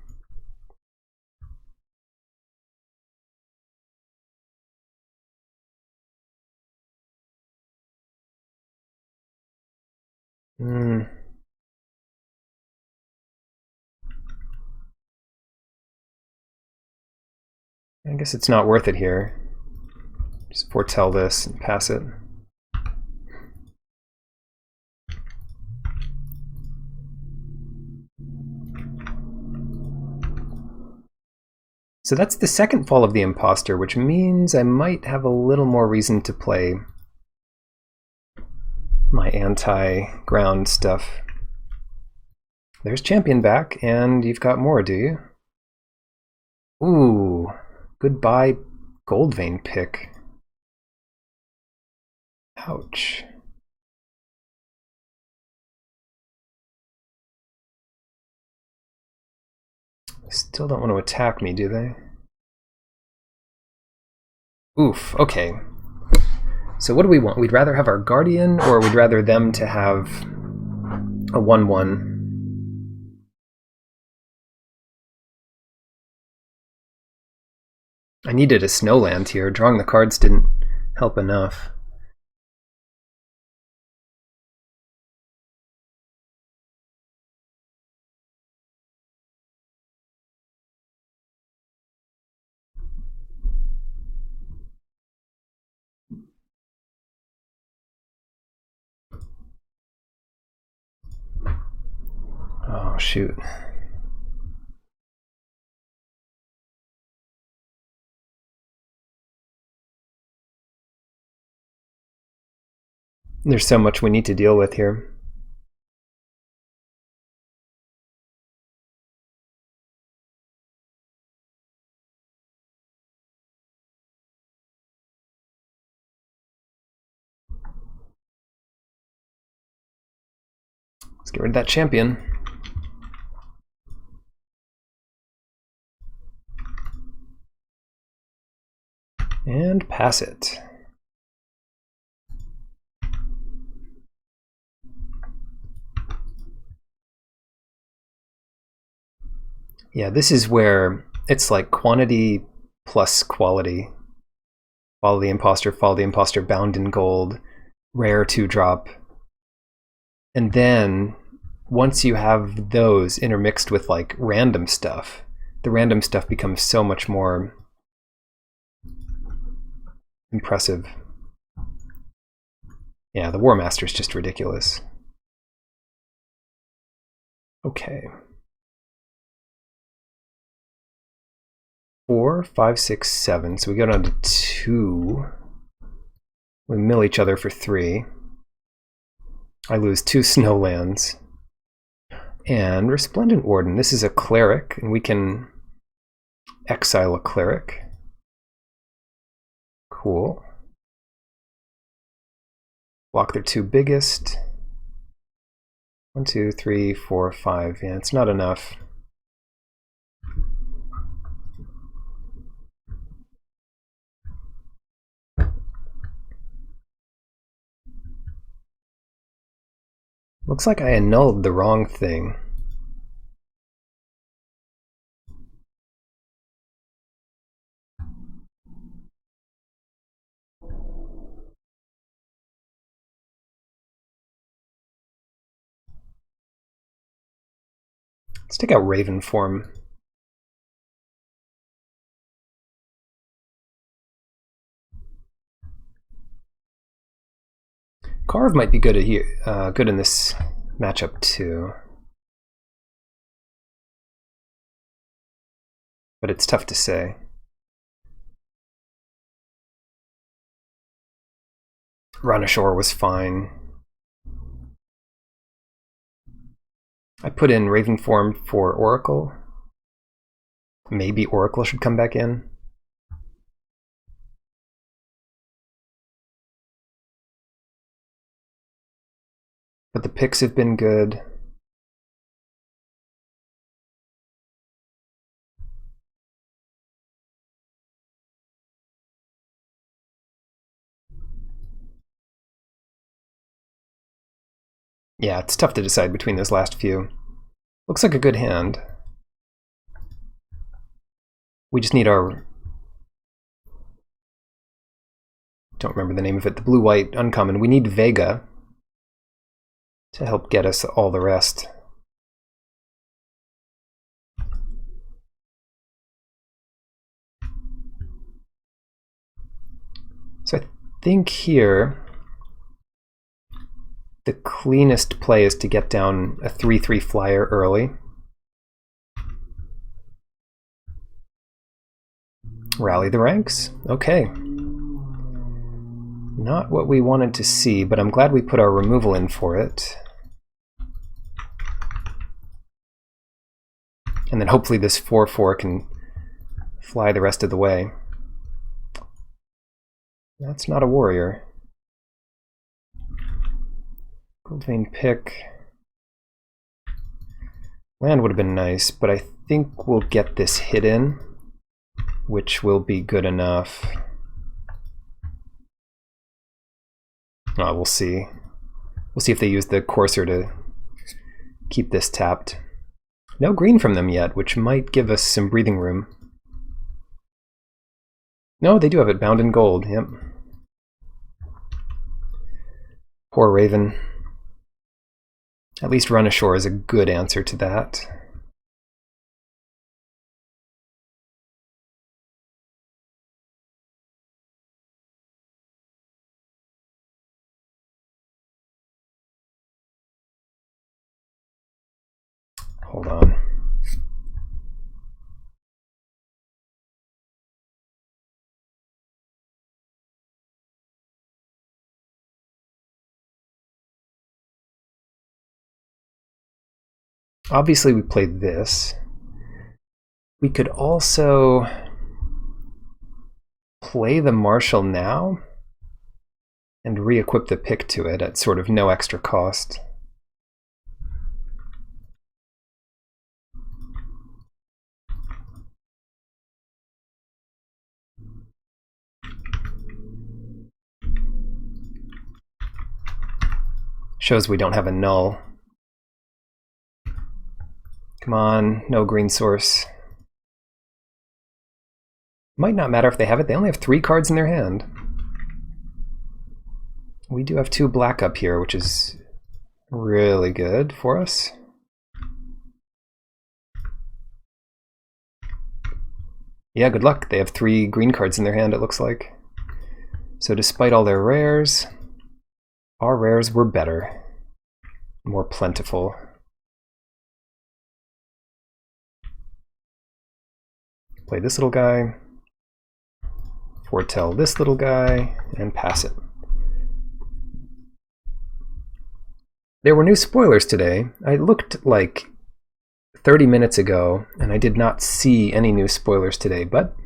I guess it's not worth it here. Just foretell this and pass it. So that's the second Fall of the Imposter, which means I might have a little more reason to play my anti-ground stuff. There's Champion back, and you've got more, do you? Ooh, goodbye Gold Vein pick. Ouch. Still don't want to attack me, do they? Oof, okay. So what do we want? We'd rather have our Guardian, or we'd rather them to have a 1/1. I needed a Snowland here. Drawing the cards didn't help enough. Oh, shoot. There's so much we need to deal with here. Let's get rid of that champion. pass it. Yeah, this is where it's like quantity plus quality. Follow the imposter, bound in gold, rare 2-drop. And then once you have those intermixed with like random stuff, the random stuff becomes so much more impressive. Yeah, the War Master's just ridiculous. Okay. 4, 5, 6, 7. So we go down to 2. We mill each other for 3. I lose 2 snowlands. And Resplendent Warden. This is a cleric, and we can exile a cleric. Cool. Block their 2 biggest. 1, 2, 3, 4, 5. Yeah, it's not enough. Looks like I annulled the wrong thing. Let's take out Raven form. Carve might be good at here, good in this matchup too, but it's tough to say. Run Ashore was fine. I put in Raven form for Oracle. Maybe Oracle should come back in. But the picks have been good. Yeah, it's tough to decide between those last few. Looks like a good hand. We just need our... don't remember the name of it. The blue-white uncommon. We need Vega to help get us all the rest. So I think here the cleanest play is to get down a 3/3 flyer early. Rally the ranks. Okay. Not what we wanted to see, but I'm glad we put our removal in for it. And then hopefully this 4/4 can fly the rest of the way. That's not a warrior. Goldvein pick. Land would have been nice, but I think we'll get this hit in, which will be good enough. We'll see. We'll see if they use the Courser to keep this tapped. No green from them yet, which might give us some breathing room. No, they do have it bound in gold, yep. Poor Raven. At least Run Ashore is a good answer to that. Hold on. Obviously we played this. We could also play the Marshal now and re-equip the pick to it at sort of no extra cost. Shows we don't have a null. Come on, no green source. Might not matter if they have it. They only have 3 cards in their hand. We do have 2 black up here, which is really good for us. Yeah, good luck. They have 3 green cards in their hand, it looks like. So despite all their rares, our rares were better, more plentiful. Play this little guy, foretell this little guy, and pass it. There were new spoilers today. I looked like 30 minutes ago, and I did not see any new spoilers today, but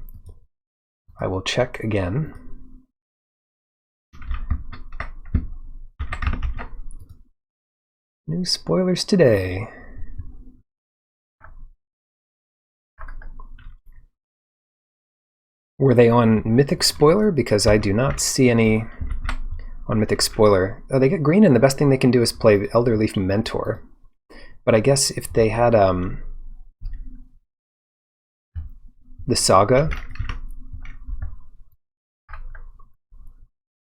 I will check again. New spoilers today. Were they on Mythic Spoiler? Because I do not see any on Mythic Spoiler. Oh, they get green, and the best thing they can do is play Elderleaf Mentor. But I guess if they had the Saga,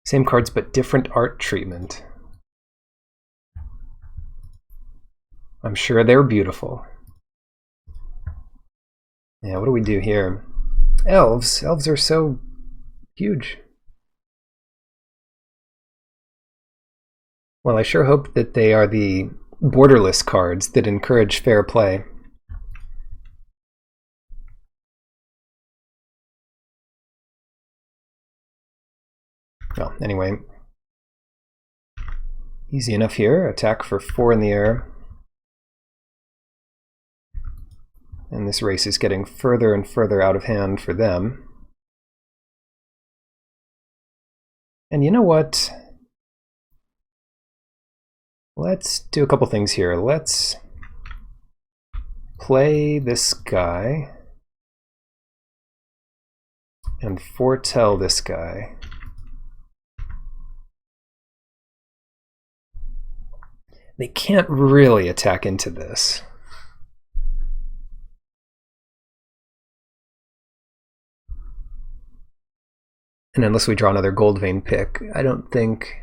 same cards but different art treatment. I'm sure they're beautiful. Yeah, what do we do here? Elves. Elves are so huge. Well, I sure hope that they are the borderless cards that encourage fair play. Well, anyway, easy enough here. Attack for 4 in the air. And this race is getting further and further out of hand for them. And you know what? Let's do a couple things here. Let's play this guy and foretell this guy. They can't really attack into this. And unless we draw another Gold Vein pick, I don't think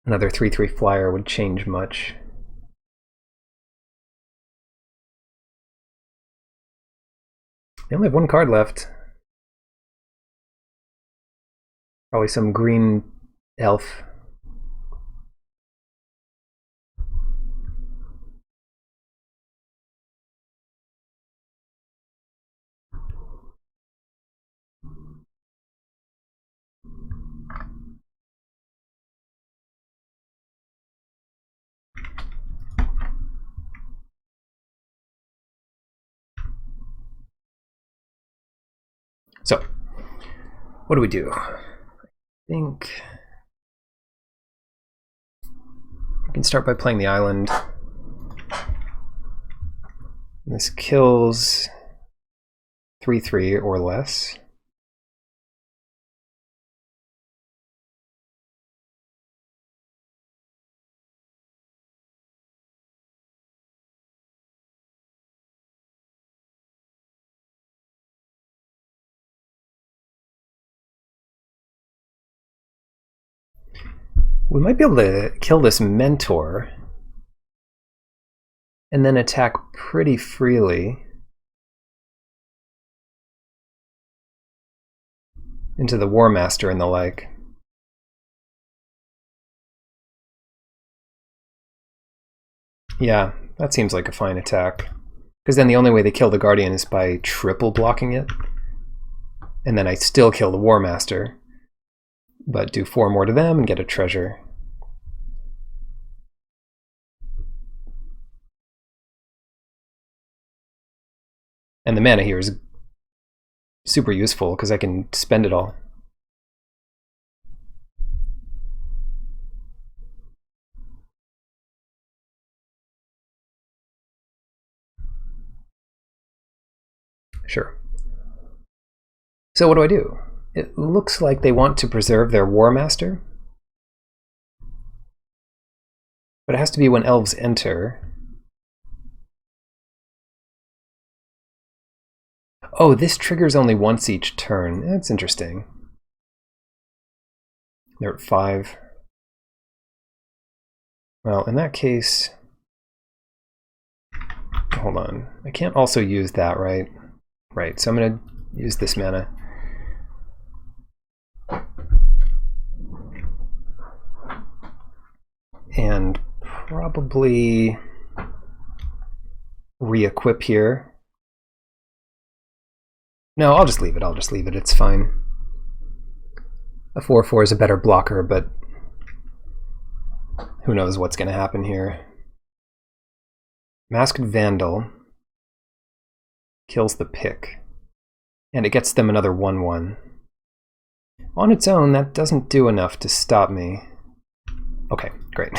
another 3/3 flyer would change much. They only have 1 card left. Probably some green elf. So, what do we do? I think we can start by playing the island. This kills 3/3 or less. We might be able to kill this Mentor and then attack pretty freely into the War Master and the like. Yeah, that seems like a fine attack. Because then the only way they kill the Guardian is by triple blocking it. And then I still kill the War Master, but do 4 more to them and get a treasure. And the mana here is super useful because I can spend it all. Sure. So what do I do? It looks like they want to preserve their War Master. But it has to be when elves enter. Oh, this triggers only once each turn. That's interesting. They're at 5. Well, in that case... Hold on. I can't also use that, right? Right, so I'm going to use this mana. And probably re-equip here. No, I'll just leave it. I'll just leave it. It's fine. A 4/4 is a better blocker, but who knows what's going to happen here. Masked Vandal kills the pick, and it gets them another 1/1. On its own, that doesn't do enough to stop me. Okay, great.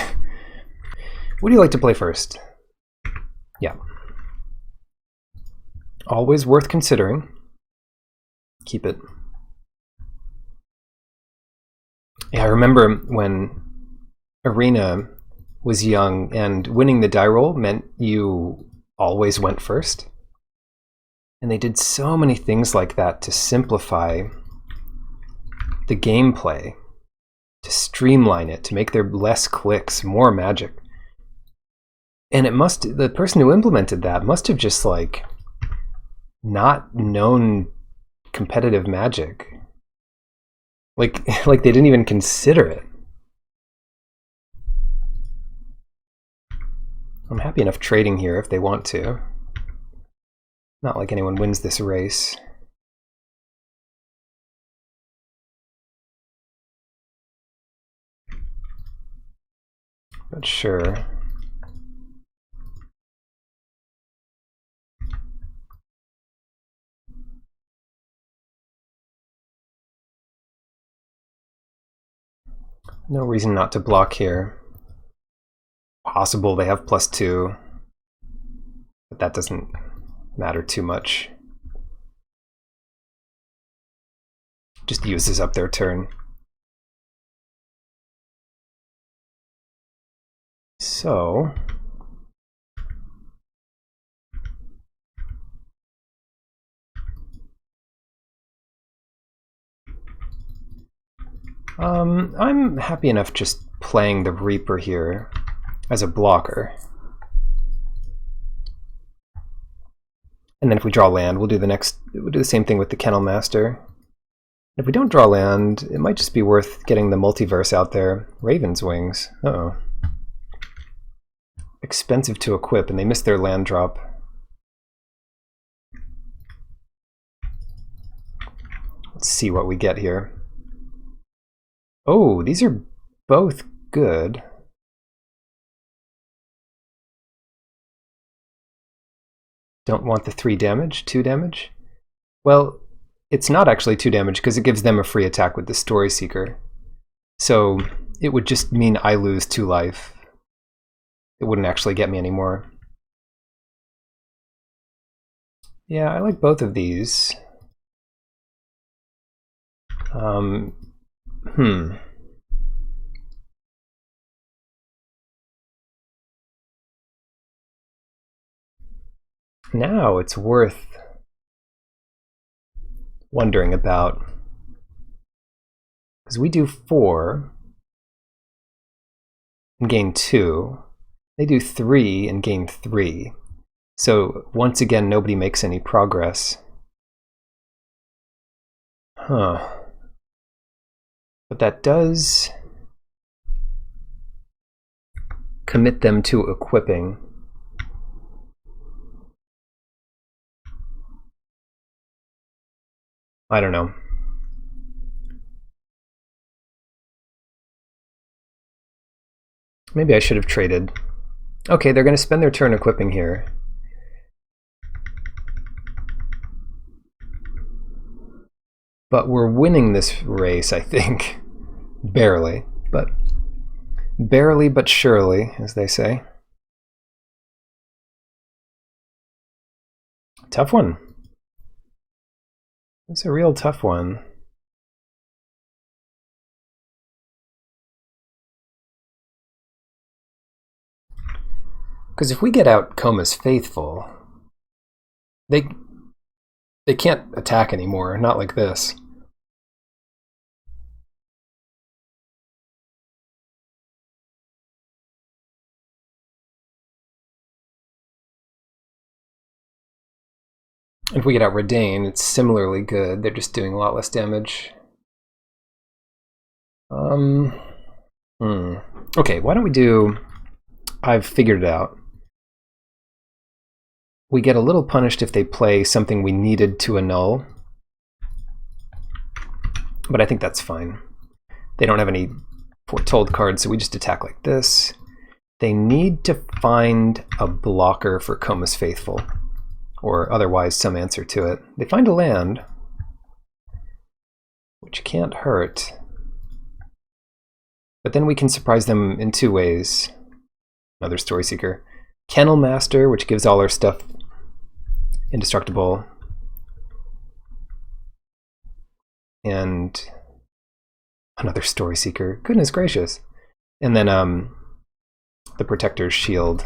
What do you like to play first? Yeah. Always worth considering. Keep it. Yeah, I remember when Arena was young and winning the die roll meant you always went first. And they did so many things like that to simplify the gameplay, to streamline it, to make there less clicks, more magic. And the person who implemented that must have just like not known competitive magic. Like they didn't even consider it. I'm happy enough trading here if they want to. Not like anyone wins this race. But sure. No reason not to block here. Possible they have +2, but that doesn't matter too much. Just uses up their turn. So... I'm happy enough just playing the Reaper here as a blocker. And then if we draw land, we'll do the same thing with the Kennel Master. If we don't draw land, it might just be worth getting the multiverse out there. Raven's Wings. Uh-oh. Expensive to equip, and they missed their land drop. Let's see what we get here. Oh, these are both good. Don't want the 3 damage, 2 damage? Well, it's not actually 2 damage because it gives them a free attack with the Story Seeker. So it would just mean I lose 2 life. It wouldn't actually get me anymore. Yeah, I like both of these. Now it's worth wondering about, because we do 4 and gain 2. They do 3 and gain 3. So once again, nobody makes any progress. Huh. But that does commit them to equipping. I don't know. Maybe I should have traded. Okay, they're going to spend their turn equipping here. But we're winning this race, I think. Barely but surely, as they say. Tough one. It's a real tough one. Because if we get out Coma's Faithful, they can't attack anymore, not like this. If we get out Redain, it's similarly good. They're just doing a lot less damage. Okay, why don't we do... I've figured it out. We get a little punished if they play something we needed to annul. But I think that's fine. They don't have any foretold cards, so we just attack like this. They need to find a blocker for Coma's Faithful, or otherwise some answer to it. They find a land, which can't hurt. But then we can surprise them in two ways. Another Story Seeker. Kennel Master, which gives all our stuff indestructible. And another Story Seeker. Goodness gracious. And then the Protector's Shield.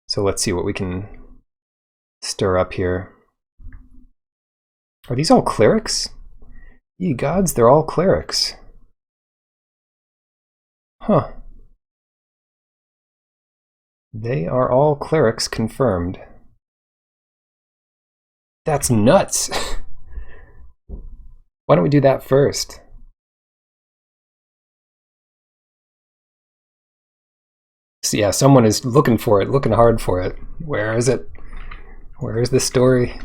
So let's see what we can stir up here. Are these all clerics? Ye gods, they're all clerics. Huh. They are all clerics confirmed. That's nuts! Why don't we do that first? So yeah, someone is looking for it, looking hard for it. Where is it? Where is the story?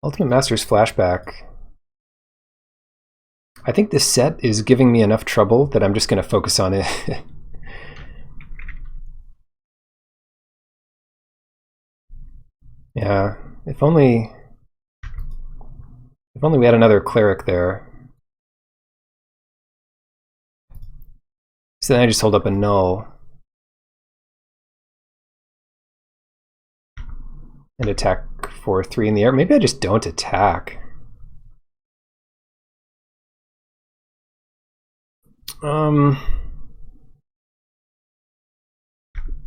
Ultimate Master's Flashback. I think this set is giving me enough trouble that I'm just going to focus on it. Yeah, if only we had another cleric there. So then I just hold up a null. And attack for 3 in the air. Maybe I just don't attack.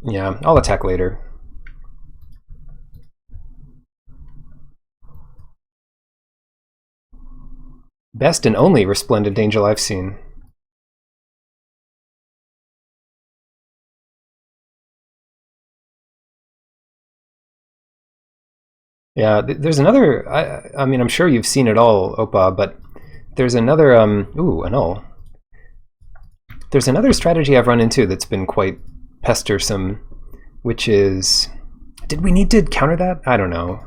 Yeah, I'll attack later. Best and only Resplendent Angel I've seen. Yeah, there's another, I mean, I'm sure you've seen it all, Opa, but there's another, ooh, a null. There's another strategy I've run into that's been quite pestersome, which is, did we need to counter that? I don't know.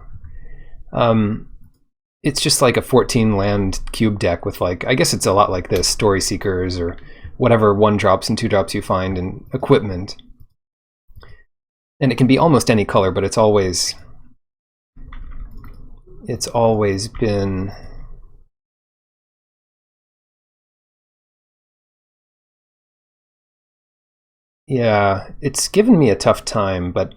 It's just like a 14 land cube deck with like, I guess it's a lot like this, Story Seekers or whatever 1-drops and 2-drops you find in equipment. And it can be almost any color, but it's always been yeah, it's given me a tough time, but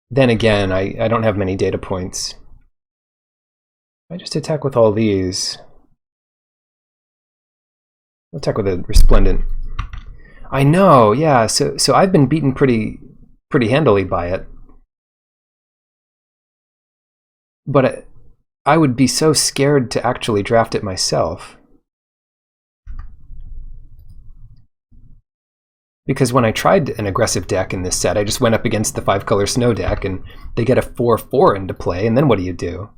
then again, I don't have many data points. I just attack with all these. I'll attack with a Resplendent. I know, yeah, so I've been beaten pretty handily by it. But I would be so scared to actually draft it myself. Because when I tried an aggressive deck in this set, I just went up against the 5-color snow deck, and they get a 4/4 into play, and then what do?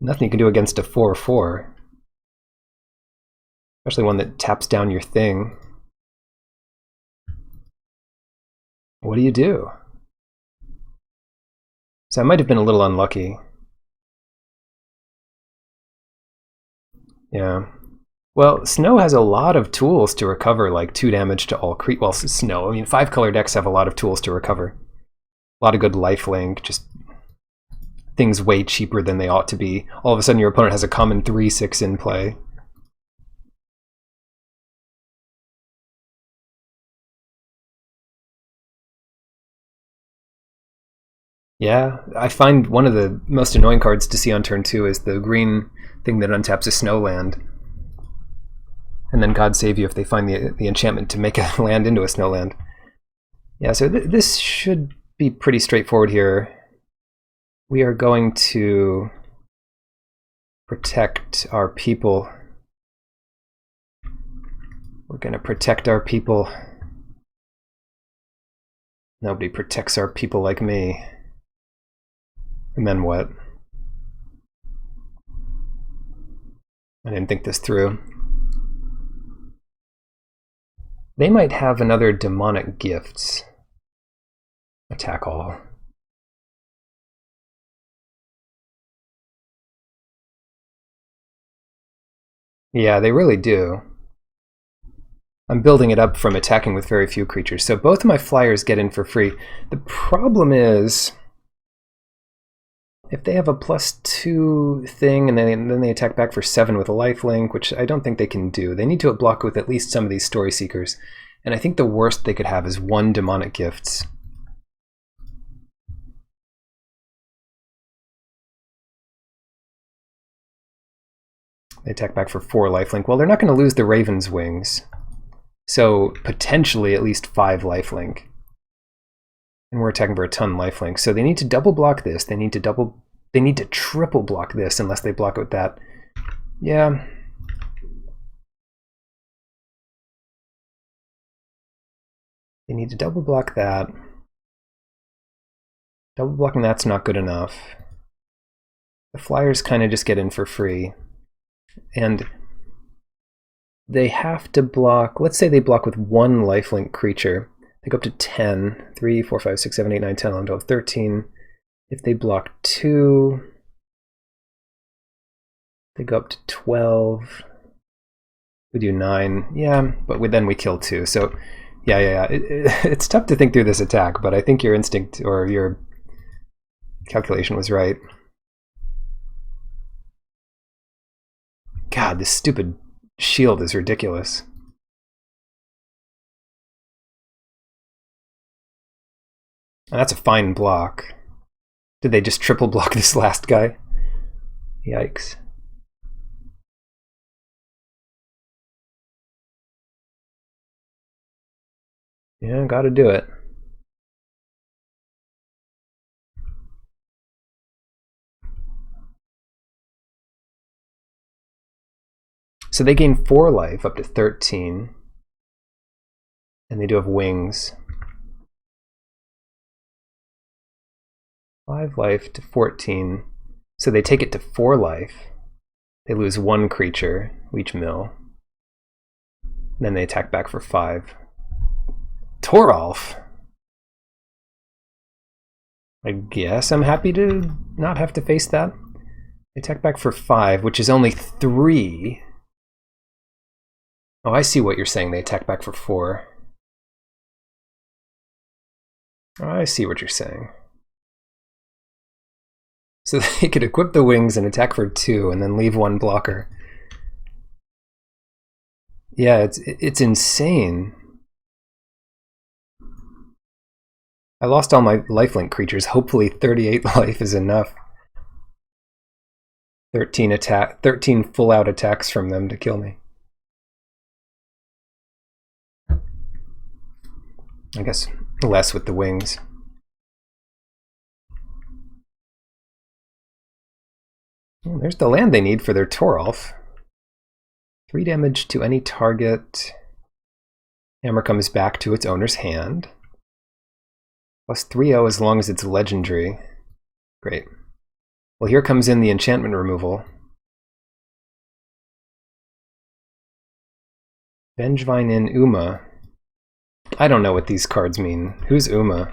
Nothing you can do against a 4/4. Especially one that taps down your thing. What do? So I might have been a little unlucky. Yeah. Well, Snow has a lot of tools to recover, like 2 damage to all creatures. Well, Snow, I mean, 5-color decks have a lot of tools to recover. A lot of good lifelink, just things way cheaper than they ought to be. All of a sudden your opponent has a common 3/6 in play. Yeah, I find one of the most annoying cards to see on turn 2 is the green thing that untaps a snowland. And then God save you if they find the enchantment to make a land into a snowland. Yeah, so this should be pretty straightforward here. We are going to protect our people. We're going to protect our people. Nobody protects our people like me. And then what? I didn't think this through. They might have another demonic gifts. Attack all. Yeah, they really do. I'm building it up from attacking with very few creatures. So both of my flyers get in for free. The problem is, if they have a +2 thing and then they attack back for 7 with a lifelink, which I don't think they can do. They need to block with at least some of these Story Seekers. And I think the worst they could have is 1 Demonic Gifts. They attack back for 4 lifelink. Well, they're not going to lose the Raven's Wings. So potentially at least 5 lifelink. And we're attacking for a ton lifelink. So they need to double block this. They need to triple block this unless they block it with that. Yeah. They need to double block that. Double blocking that's not good enough. The flyers kind of just get in for free. And they have to block, let's say they block with 1 lifelink creature. They go up to 10. 3, 4, 5, 6, 7, 8, 9, 10, 11, 12, 13. If they block 2, they go up to 12. We do 9. Yeah, but then we kill 2. So yeah. It's tough to think through this attack, but I think your instinct or your calculation was right. God, this stupid shield is ridiculous. And that's a fine block. Did they just triple block this last guy? Yikes. Yeah, gotta do it. So they gain 4 life up to 13. And they do have wings. 5 life to 14. So they take it to 4 life. They lose 1 creature, each mill. And then they attack back for 5. Toralf! I guess I'm happy to not have to face that. They attack back for 5, which is only 3. Oh, I see what you're saying. They attack back for 4. Oh, I see what you're saying. So they could equip the wings and attack for 2 and then leave 1 blocker. Yeah, it's insane. I lost all my lifelink creatures. Hopefully 38 life is enough. 13 full-out attacks from them to kill me. I guess less with the wings. Oh, there's the land they need for their Toralf. 3 damage to any target. Hammer comes back to its owner's hand. Plus 3/0 as long as it's legendary. Great. Well, here comes in the enchantment removal. Vengevine in Uma. I don't know what these cards mean. Who's Uma?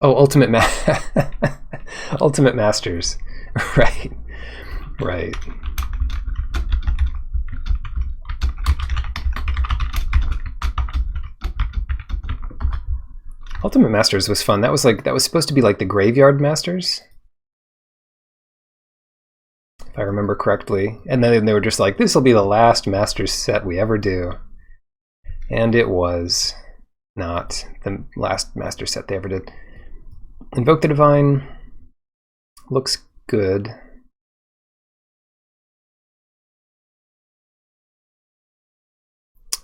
Oh, Ultimate Masters. Right. Right. Ultimate Masters was fun. That was supposed to be like the Graveyard Masters. if I remember correctly. And then they were just like, this will be the last Masters set we ever do. And it was not the last Masters set they ever did. Invoke the Divine looks good.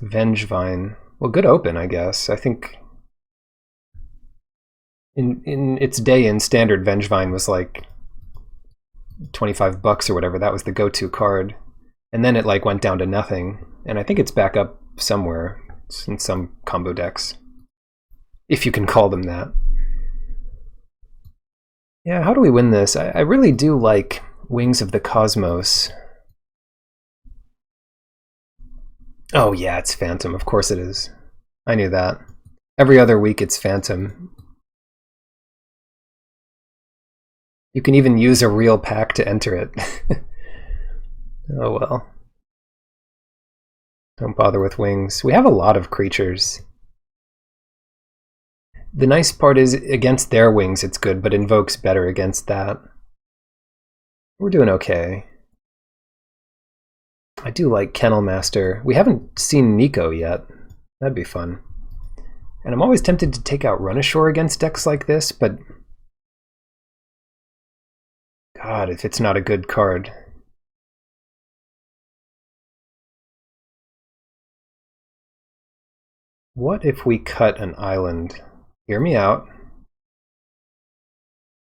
Vengevine. Well, good open, I guess. I think in its day in Standard, Vengevine was like $25 or whatever. That was the go-to card. And then it like went down to nothing. And I think it's back up somewhere. It's in some combo decks. If you can call them that. Yeah, how do we win this? I really do like Wings of the Cosmos. Oh yeah, it's Phantom. Of course it is. I knew that. Every other week it's Phantom. You can even use a real pack to enter it. Oh well. Don't bother with wings. We have a lot of creatures. The nice part is, against their wings it's good, but invokes better against that. We're doing okay. I do like Kennel Master. We haven't seen Nico yet. That'd be fun. And I'm always tempted to take out Run Ashore against decks like this, but God, if it's not a good card. What if we cut an island? Hear me out.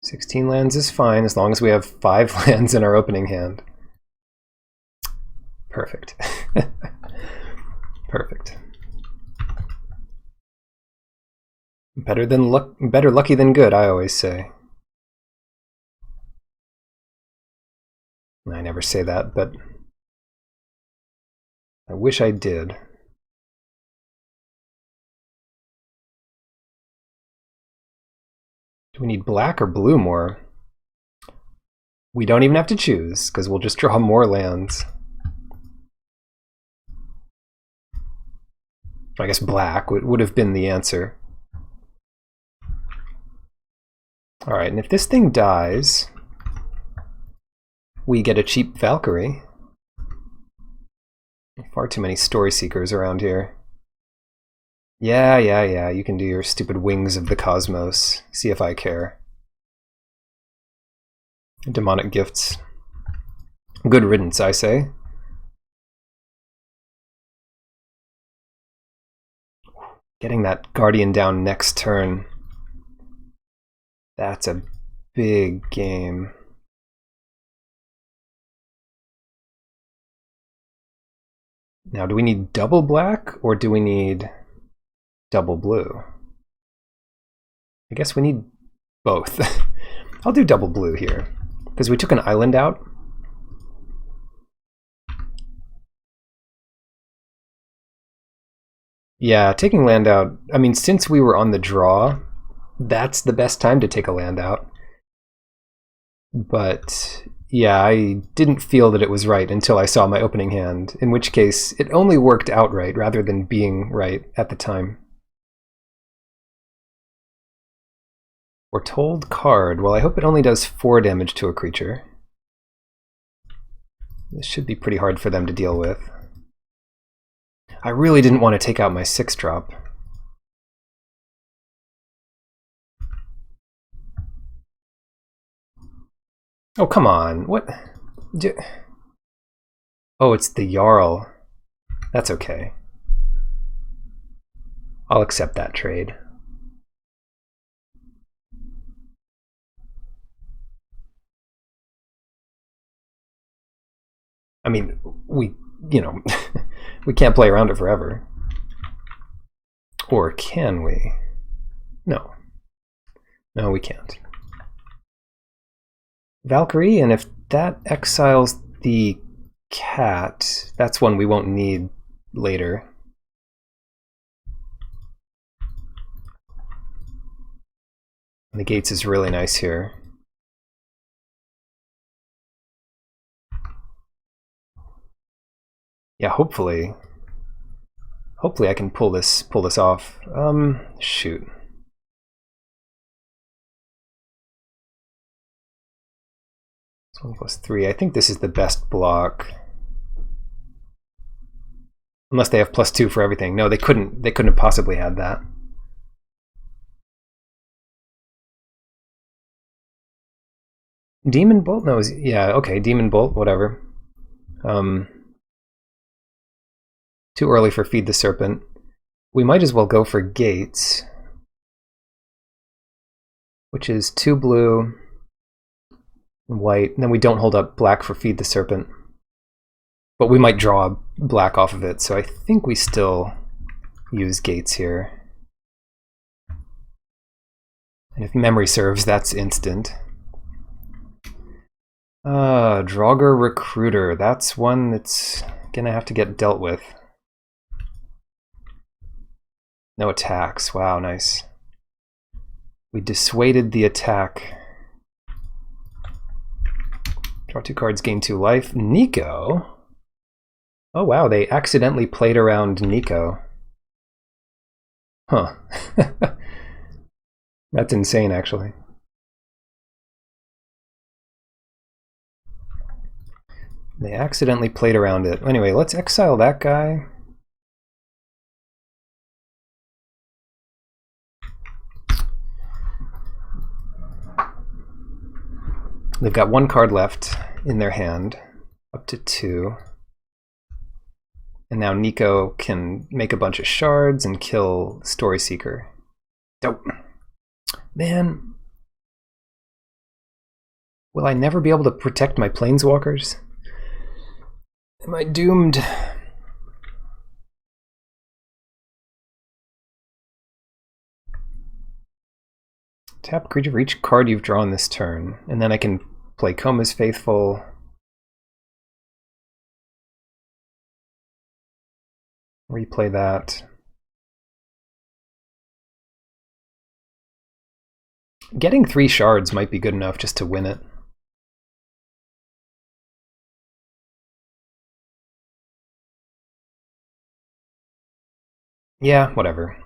16 lands is fine as long as we have 5 lands in our opening hand. Perfect. Perfect. Better lucky than good, I always say. I never say that, but I wish I did. Do we need black or blue more? We don't even have to choose, because we'll just draw more lands. I guess black would have been the answer. Alright, and if this thing dies, we get a cheap Valkyrie. Far too many story seekers around here. Yeah, you can do your stupid Wings of the Cosmos. See if I care. Demonic Gifts. Good riddance, I say. Getting that Guardian down next turn. That's a big game. Now, do we need double black or do we need double blue? I guess we need both. I'll do double blue here because we took an island out. Yeah, taking land out, I mean, since we were on the draw, that's the best time to take a land out. But yeah, I didn't feel that it was right until I saw my opening hand, in which case it only worked out right rather than being right at the time. Foretold card. Well, I hope it only does 4 damage to a creature. This should be pretty hard for them to deal with. I really didn't want to take out my 6-drop. Oh, come on. What? Oh, it's the Jarl. That's okay. I'll accept that trade. I mean, we we can't play around it forever. Or can we? No. No, we can't. Valkyrie, and if that exiles the cat, that's one we won't need later. Negates is really nice here. Yeah, hopefully I can pull this off. Shoot. +1/+3. I think this is the best block. Unless they have +2 for everything. No, they couldn't have possibly had that. Demon Bolt? No, yeah, okay, Demon Bolt, whatever. Too early for Feed the Serpent. We might as well go for Gates, which is 2 blue, and white, and then we don't hold up black for Feed the Serpent. But we might draw black off of it, so I think we still use Gates here. And if memory serves, that's instant. Draugr Recruiter. That's one that's gonna have to get dealt with. No attacks. Wow, nice. We dissuaded the attack. Draw 2 cards, gain 2 life. Nico? Oh wow, they accidentally played around Nico. Huh. That's insane, actually. They accidentally played around it. Anyway, let's exile that guy. They've got 1 card left in their hand, up to 2. And now Nico can make a bunch of shards and kill Story Seeker. Dope. Man. Will I never be able to protect my planeswalkers? Am I doomed? Tap creature for each card you've drawn this turn, and then I can play Koma's Faithful. Replay that. Getting 3 shards might be good enough just to win it. Yeah, whatever.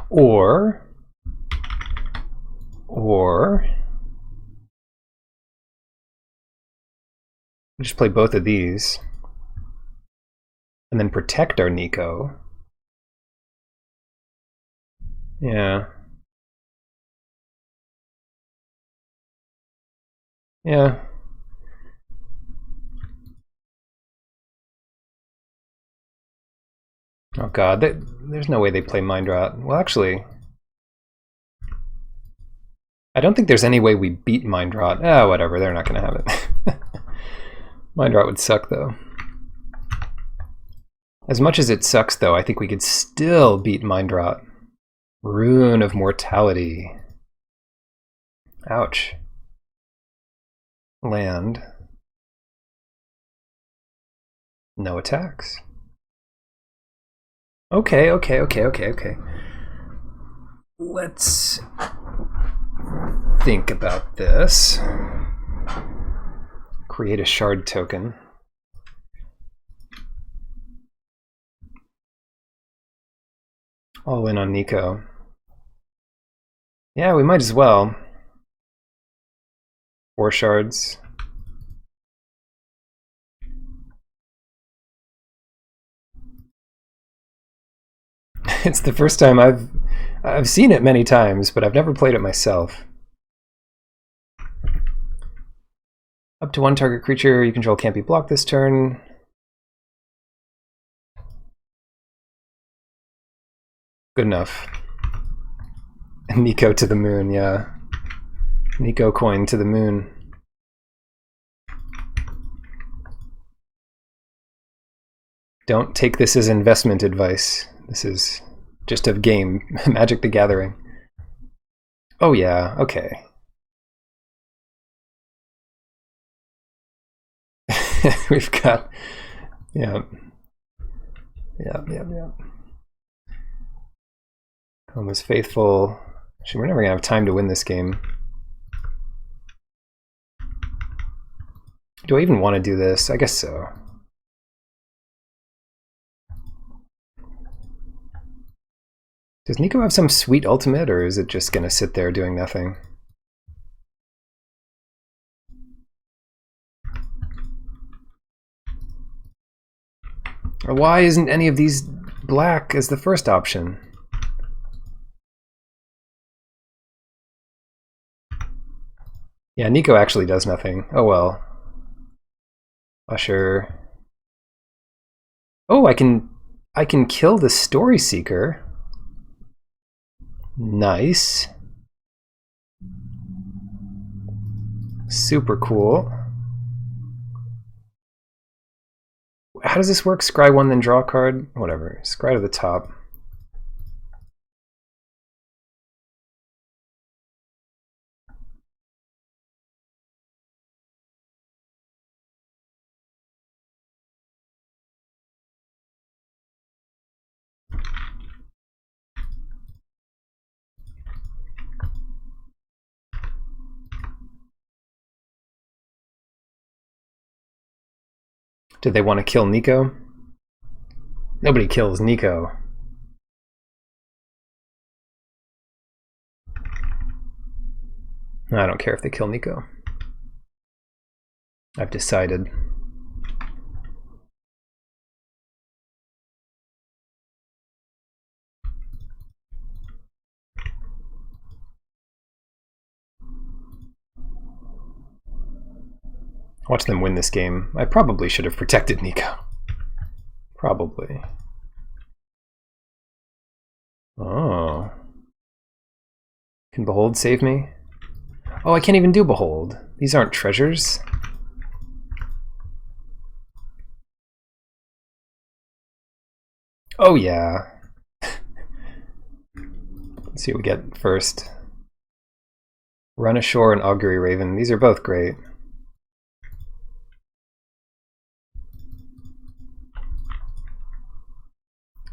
Or just play both of these and then protect our Nico. Yeah. Yeah. Oh god, there's no way they play Mind Rot. Well, actually, I don't think there's any way we beat Mind Rot. Ah, whatever, they're not going to have it. Mind Rot would suck, though. As much as it sucks, though, I think we could still beat Mind Rot. Rune of Mortality. Ouch. Land. No attacks. Okay. Let's think about this. Create a shard token. All in on Nico. Yeah, we might as well. 4 shards. It's the first time I've seen it many times, but I've never played it myself. Up to 1 target creature you control can't be blocked this turn. Good enough. Nico to the moon, yeah. Nico coin to the moon. Don't take this as investment advice. This is just a game. Magic the Gathering. Oh yeah, okay. We've got, yeah. Koma's Faithful. Actually, we're never gonna have time to win this game. Do I even want to do this? I guess so. Does Nico have some sweet ultimate, or is it just gonna sit there doing nothing? Or why isn't any of these black as the first option? Yeah, Nico actually does nothing. Oh well. Usher. Oh, I can kill the Story Seeker. Nice. Super cool. How does this work? Scry one, then draw a card? Whatever. Scry to the top. Did they want to kill Nico? Nobody kills Nico. I don't care if they kill Nico. I've decided. Watch them win this game. I probably should have protected Nico. Probably. Oh. Can Behold save me? Oh, I can't even do Behold. These aren't treasures. Oh yeah. Let's see what we get first. Run Ashore and Augury Raven. These are both great.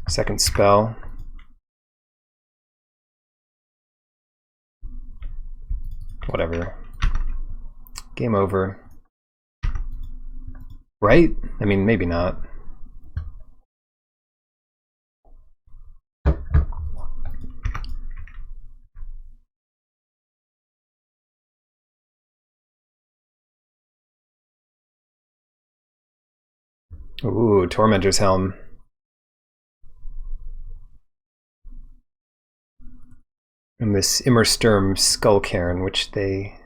Second spell. Whatever. Game over. Right? I mean, maybe not. Ooh, Tormentor's Helm. And this Immersturm Skullcairn, which they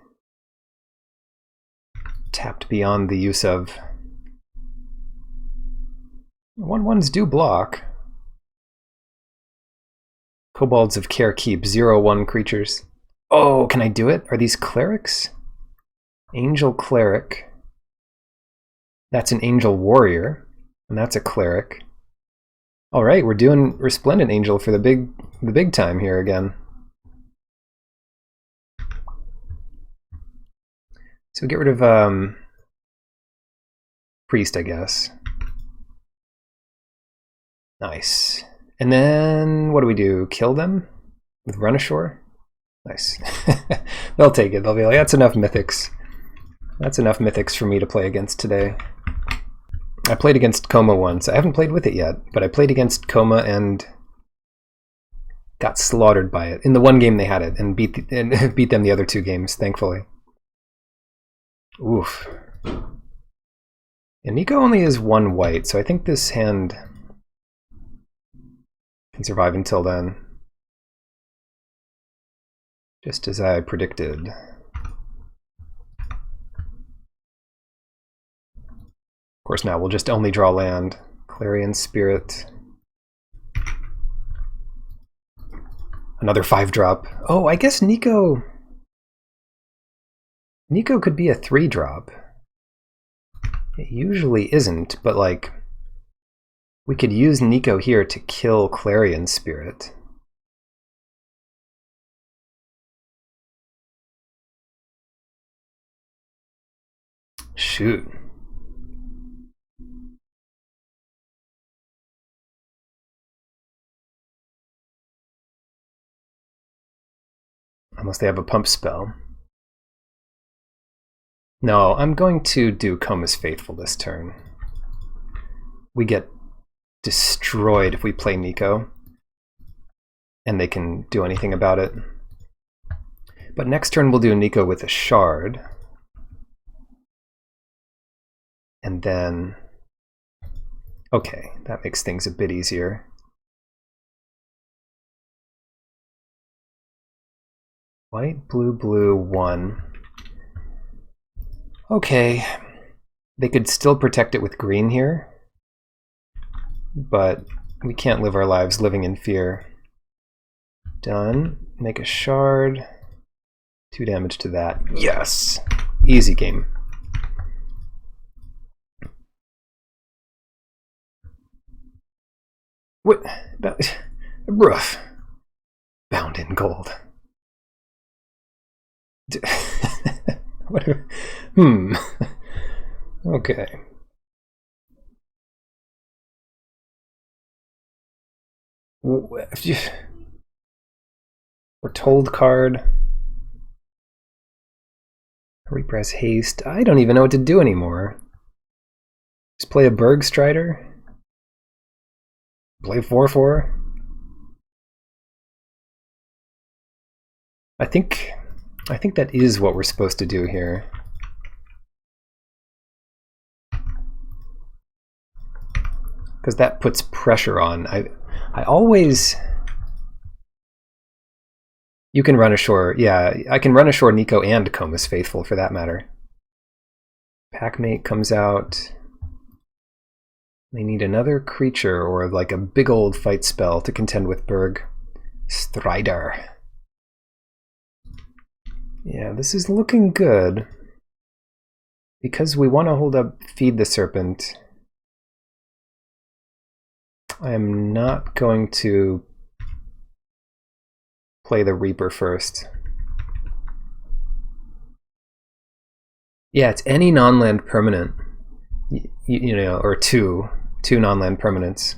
tapped beyond the use of. 1/1s do block. Kobolds of Care Keep, 0/1 creatures. Oh, can I do it? Are these clerics? Angel Cleric. That's an Angel Warrior, and that's a cleric. All right, we're doing Resplendent Angel for the big time here again. So get rid of Priest, I guess. Nice. And then what do we do? Kill them with Run Ashore? Nice. They'll take it. They'll be like, that's enough mythics. That's enough mythics for me to play against today. I played against Coma once. I haven't played with it yet, but I played against Coma and got slaughtered by it in the one game they had it, and beat them the other two games, thankfully. Oof. And Nico only is 1 white, so I think this hand can survive until then. Just as I predicted. Of course, now we'll just only draw land. Clarion Spirit. Another 5-drop. Oh, I guess Nico could be a 3-drop. It usually isn't, but like, we could use Nico here to kill Clarion Spirit. Shoot. Unless they have a pump spell. No, I'm going to do Coma's Faithful this turn. We get destroyed if we play Nico. and they can do anything about it. But next turn we'll do Nico with a shard. And then... okay, that makes things a bit easier. White, blue, blue, 1. Okay, they could still protect it with green here, but we can't live our lives living in fear. Done. Make a shard. 2 damage to that. Yes! Easy game. What? Bruh. Bound in gold. What? Okay. We're told card. Repress haste. I don't even know what to do anymore. Just play a Berg Strider. Play 4/4. I think that is what we're supposed to do here. Because that puts pressure on. I always... You can run ashore. Yeah, I can run ashore Nico and Comus Faithful, for that matter. Packmate comes out. They need another creature or like a big old fight spell to contend with Berg. Strider. Yeah, this is looking good. Because we want to hold up Feed the Serpent, I am not going to play the Reaper first. Yeah, it's any non-land permanent, you know, or two non-land permanents.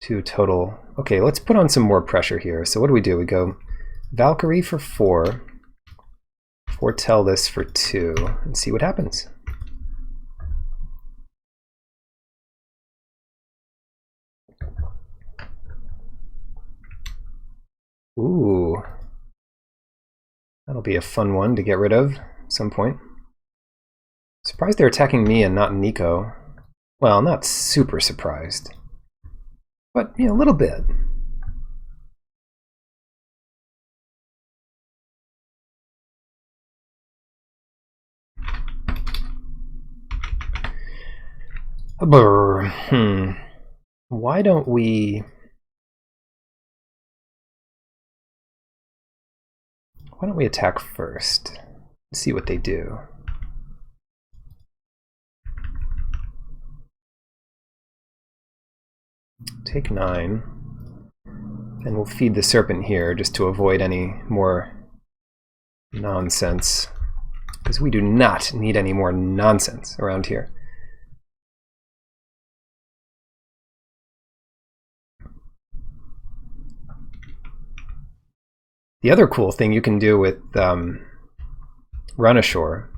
2 total. Okay, let's put on some more pressure here. So what do? We go Valkyrie for 4, Foretell this for 2, and see what happens. Ooh. That'll be a fun one to get rid of at some point. Surprised they're attacking me and not Nico. Well, not super surprised. But, you know, a little bit. Why don't we... Why don't we attack first? See what they do. Take 9. And we'll feed the serpent here just to avoid any more nonsense. Because we do not need any more nonsense around here. The other cool thing you can do with Run Ashore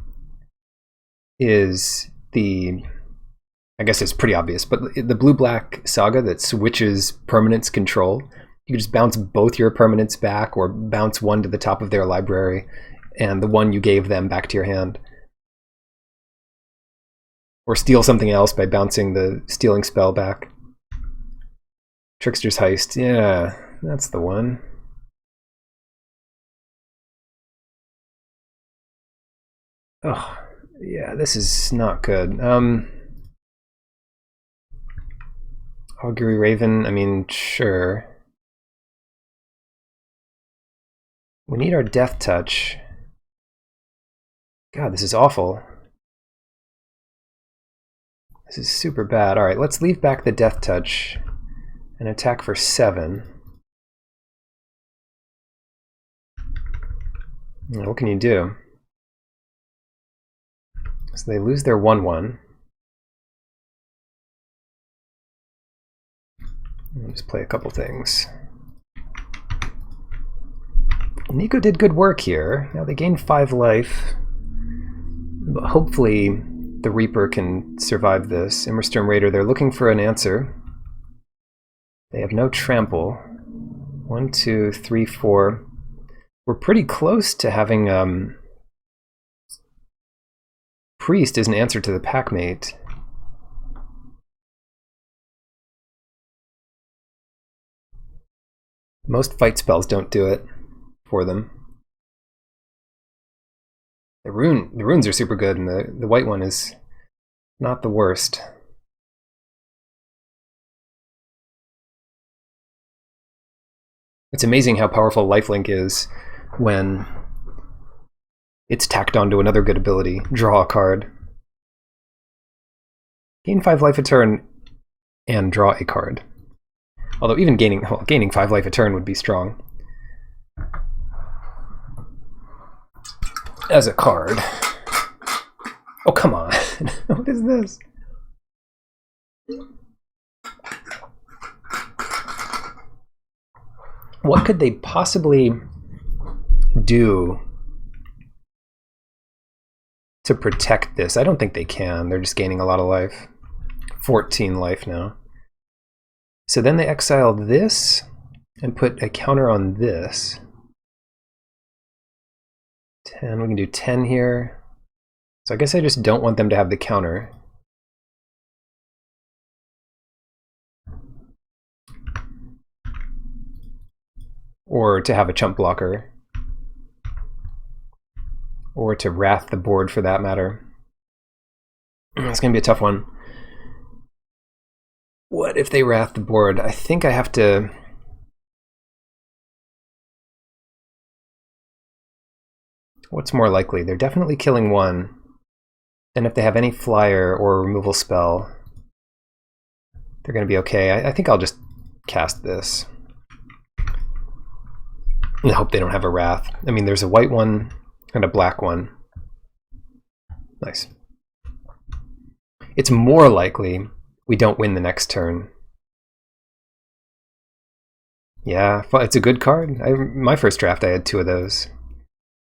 is the, I guess it's pretty obvious, but the blue-black saga that switches permanence control. You can just bounce both your permanents back or bounce one to the top of their library and the one you gave them back to your hand. Or steal something else by bouncing the stealing spell back. Trickster's Heist, yeah, that's the one. Oh, yeah, this is not good. Augury Raven, I mean, sure. We need our Death Touch. God, this is awful. This is super bad. Alright, let's leave back the Death Touch and attack for 7. What can you do? So they lose their 1/1. Let's play a couple things. Nico did good work here. Now they gain 5 life. But hopefully the Reaper can survive this. Immersturm Raider, they're looking for an answer. They have no trample. 1, 2, 3, 4. We're pretty close to having Priest as an answer to the Packmate. Most fight spells don't do it for them. The runes are super good, and the white one is not the worst. It's amazing how powerful lifelink is when it's tacked onto another good ability. Draw a card. Gain 5 life a turn and draw a card. Although even gaining 5 life a turn would be strong. As a card. Oh, come on. What is this? What could they possibly do to protect this? I don't think they can. They're just gaining a lot of life. 14 life now. So then they exile this and put a counter on this. 10, we can do 10 here. So I guess I just don't want them to have the counter. Or to have a chump blocker. Or to wrath the board for that matter. It's going to be a tough one. What if they wrath the board? I think I have to... What's more likely? They're definitely killing one. And if they have any flyer or removal spell, they're going to be okay. I think I'll just cast this. And I hope they don't have a wrath. I mean, there's a white one and a black one. Nice. It's more likely we don't win the next turn. Yeah, it's a good card. My first draft I had 2 of those.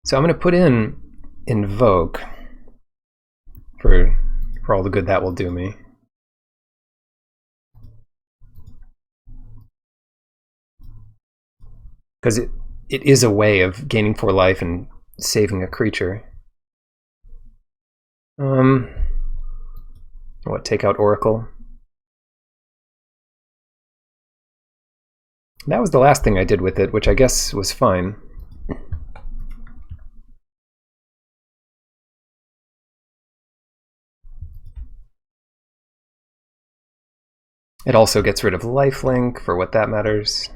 So I'm going to put in Invoke for all the good that will do me. Because it is a way of gaining 4 life and saving a creature. What, take out Oracle? That was the last thing I did with it, which I guess was fine. It also gets rid of lifelink, for what that matters.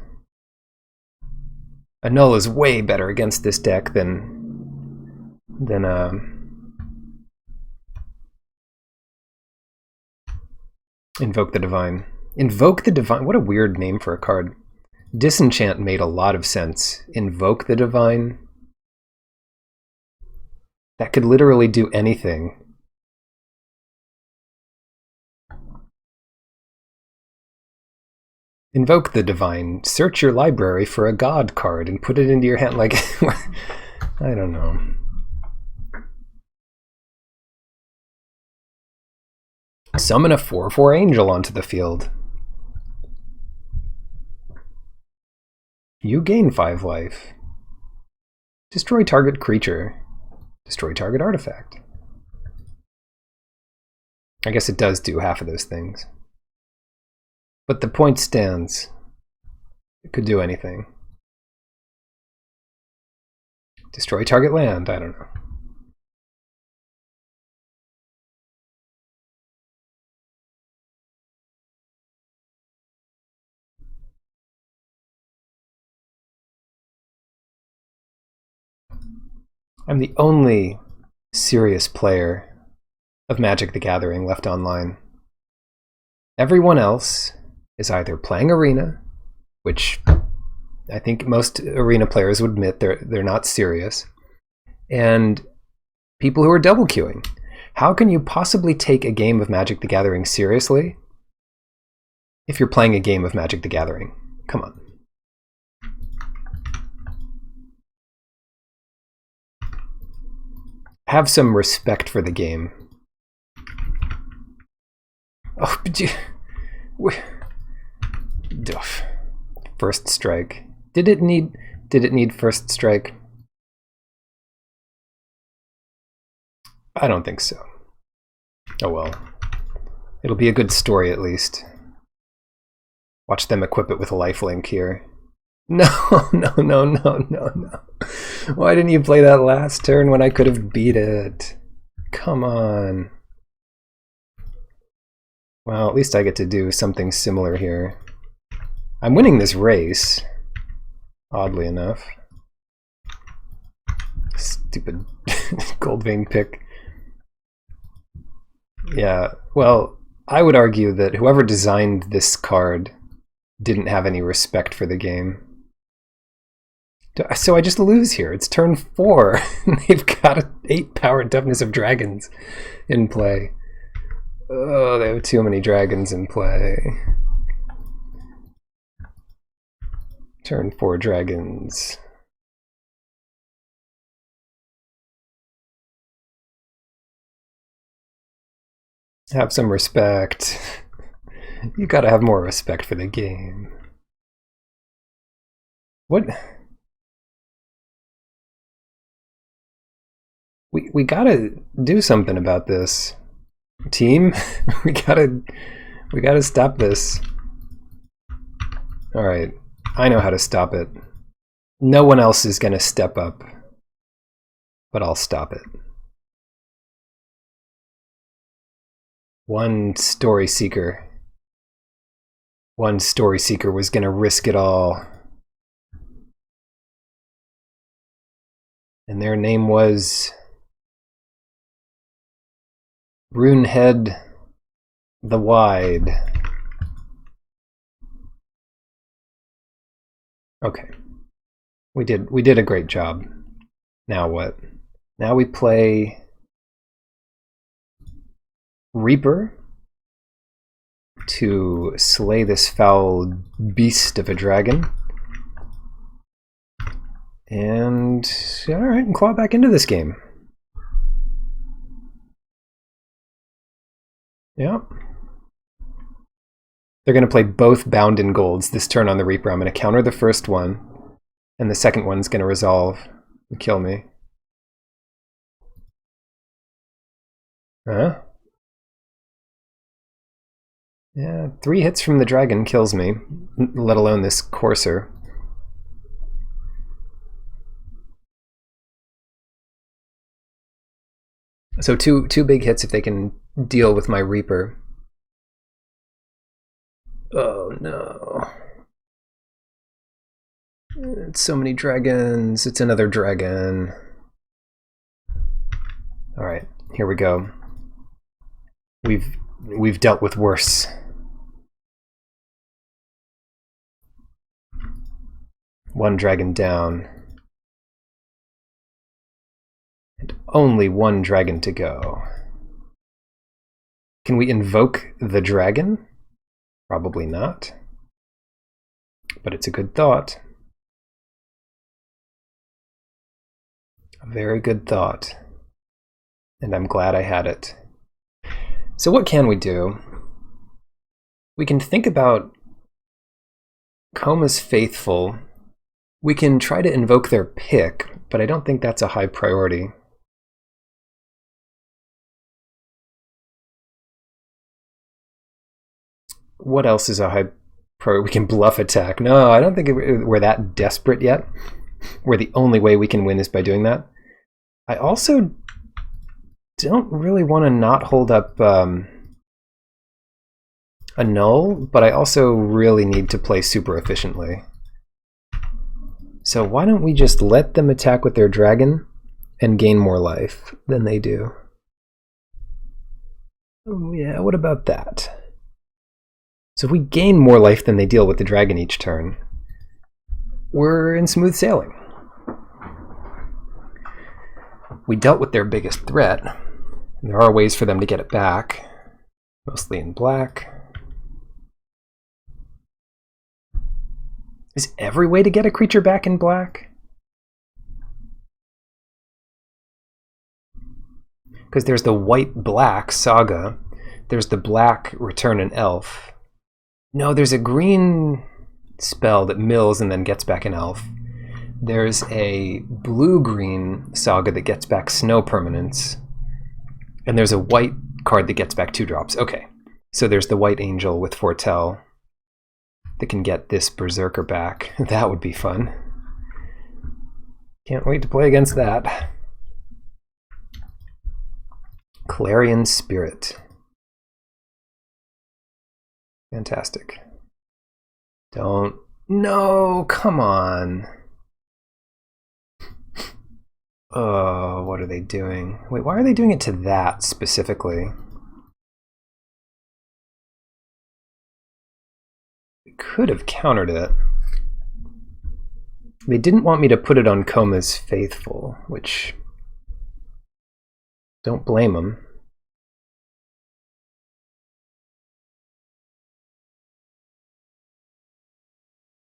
A null is way better against this deck than Invoke the Divine. Invoke the Divine, what a weird name for a card. Disenchant made a lot of sense. Invoke the Divine? That could literally do anything. Invoke the Divine. Search your library for a god card and put it into your hand. Like, I don't know. Summon a 4/4 angel onto the field. You gain 5 life. Destroy target creature. Destroy target artifact. I guess it does do half of those things. But the point stands. It could do anything. Destroy target land, I don't know. I'm the only serious player of Magic the Gathering left online. Everyone else is either playing Arena, which I think most Arena players would admit they're not serious, and people who are double queuing. How can you possibly take a game of Magic the Gathering seriously if you're playing a game of Magic the Gathering? Come on. Have some respect for the game. Oh, Duff. First strike. Did it need first strike? I don't think so. Oh well. It'll be a good story at least. Watch them equip it with a lifelink here. No, no, no, no, no, no. Why didn't you play that last turn when I could have beat it? Come on. Well, at least I get to do something similar here. I'm winning this race, oddly enough. Stupid gold vein pick. Yeah, well, I would argue that whoever designed this card didn't have any respect for the game. So I just lose here. It's turn 4. They've got 8 power toughness of dragons in play. Oh, they have too many dragons in play. Turn 4 dragons. Have some respect. You gotta have more respect for the game. What? We gotta do something about this. Team, we gotta stop this. Alright, I know how to stop it. No one else is gonna step up, but I'll stop it. One story seeker was gonna risk it all. And their name was Runehead the Wide. Okay. We did a great job. Now what? Now we play Reaper to slay this foul beast of a dragon. And alright, and claw back into this game. Yeah. They're going to play both Bound in Golds this turn on the Reaper. I'm going to counter the first one, and the second one's going to resolve and kill me. Huh? Yeah, 3 hits from the dragon kills me, let alone this courser. So two big hits if they can deal with my Reaper. Oh no. It's so many dragons. It's another dragon. Alright, here we go. We've dealt with worse. One dragon down. And only one dragon to go. Can we invoke the dragon? Probably not. But it's a good thought. A very good thought. And I'm glad I had it. So what can we do? We can think about Koma's Faithful. We can try to invoke their pick, but I don't think that's a high priority. What else is a high priority? We can bluff attack. No, I don't think we're that desperate yet, where the only way we can win is by doing that. I also don't really want to not hold up a null, but I also really need to play super efficiently. So why don't we just let them attack with their dragon and gain more life than they do? Oh yeah, what about that? So if we gain more life than they deal with the dragon each turn, we're in smooth sailing. We dealt with their biggest threat. There are ways for them to get it back, mostly in black. Is every way to get a creature back in black? Because there's the white-black Saga, there's the black Return an Elf. No, there's a green spell that mills and then gets back an elf. There's a blue-green saga that gets back snow permanents. And there's a white card that gets back 2-drops. Okay, so there's the White Angel with Foretell that can get this Berserker back. That would be fun. Can't wait to play against that. Clarion Spirit. Fantastic. Don't... No, come on. Oh, what are they doing? Wait, why are they doing it to that specifically? We could have countered it. They didn't want me to put it on Koma's Faithful, which... Don't blame them.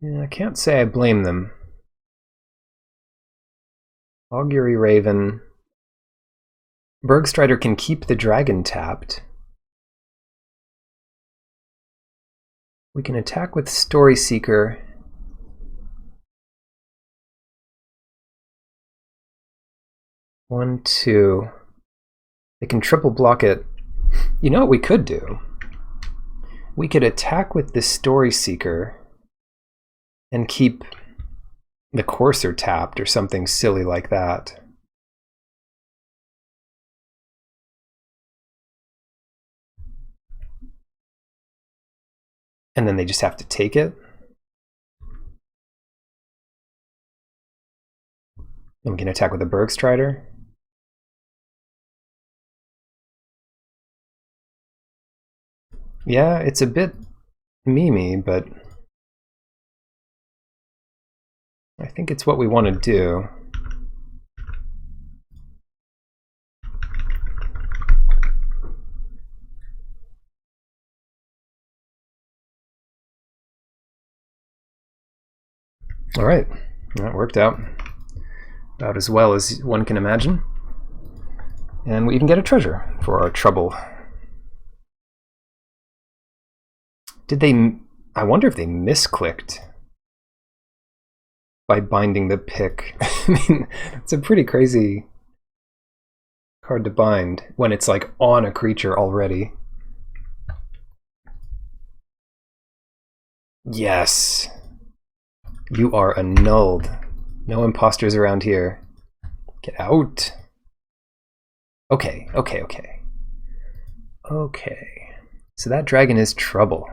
Yeah, I can't say I blame them. Augury Raven. Bergstrider can keep the dragon tapped. We can attack with Story Seeker. One, two. They can triple block it. You know what we could do? We could attack with the Story Seeker and keep the Courser tapped or something silly like that. And then they just have to take it. And we can attack with a Bergstrider. Yeah, it's a bit memey, but I think it's what we want to do. All right, that worked out about as well as one can imagine. And we even get a treasure for our trouble. Did they... I wonder if they misclicked by binding the pick. I mean, it's a pretty crazy card to bind when it's like on a creature already. Yes. You are annulled. No imposters around here. Get out. Okay, okay, okay. Okay. So that dragon is trouble.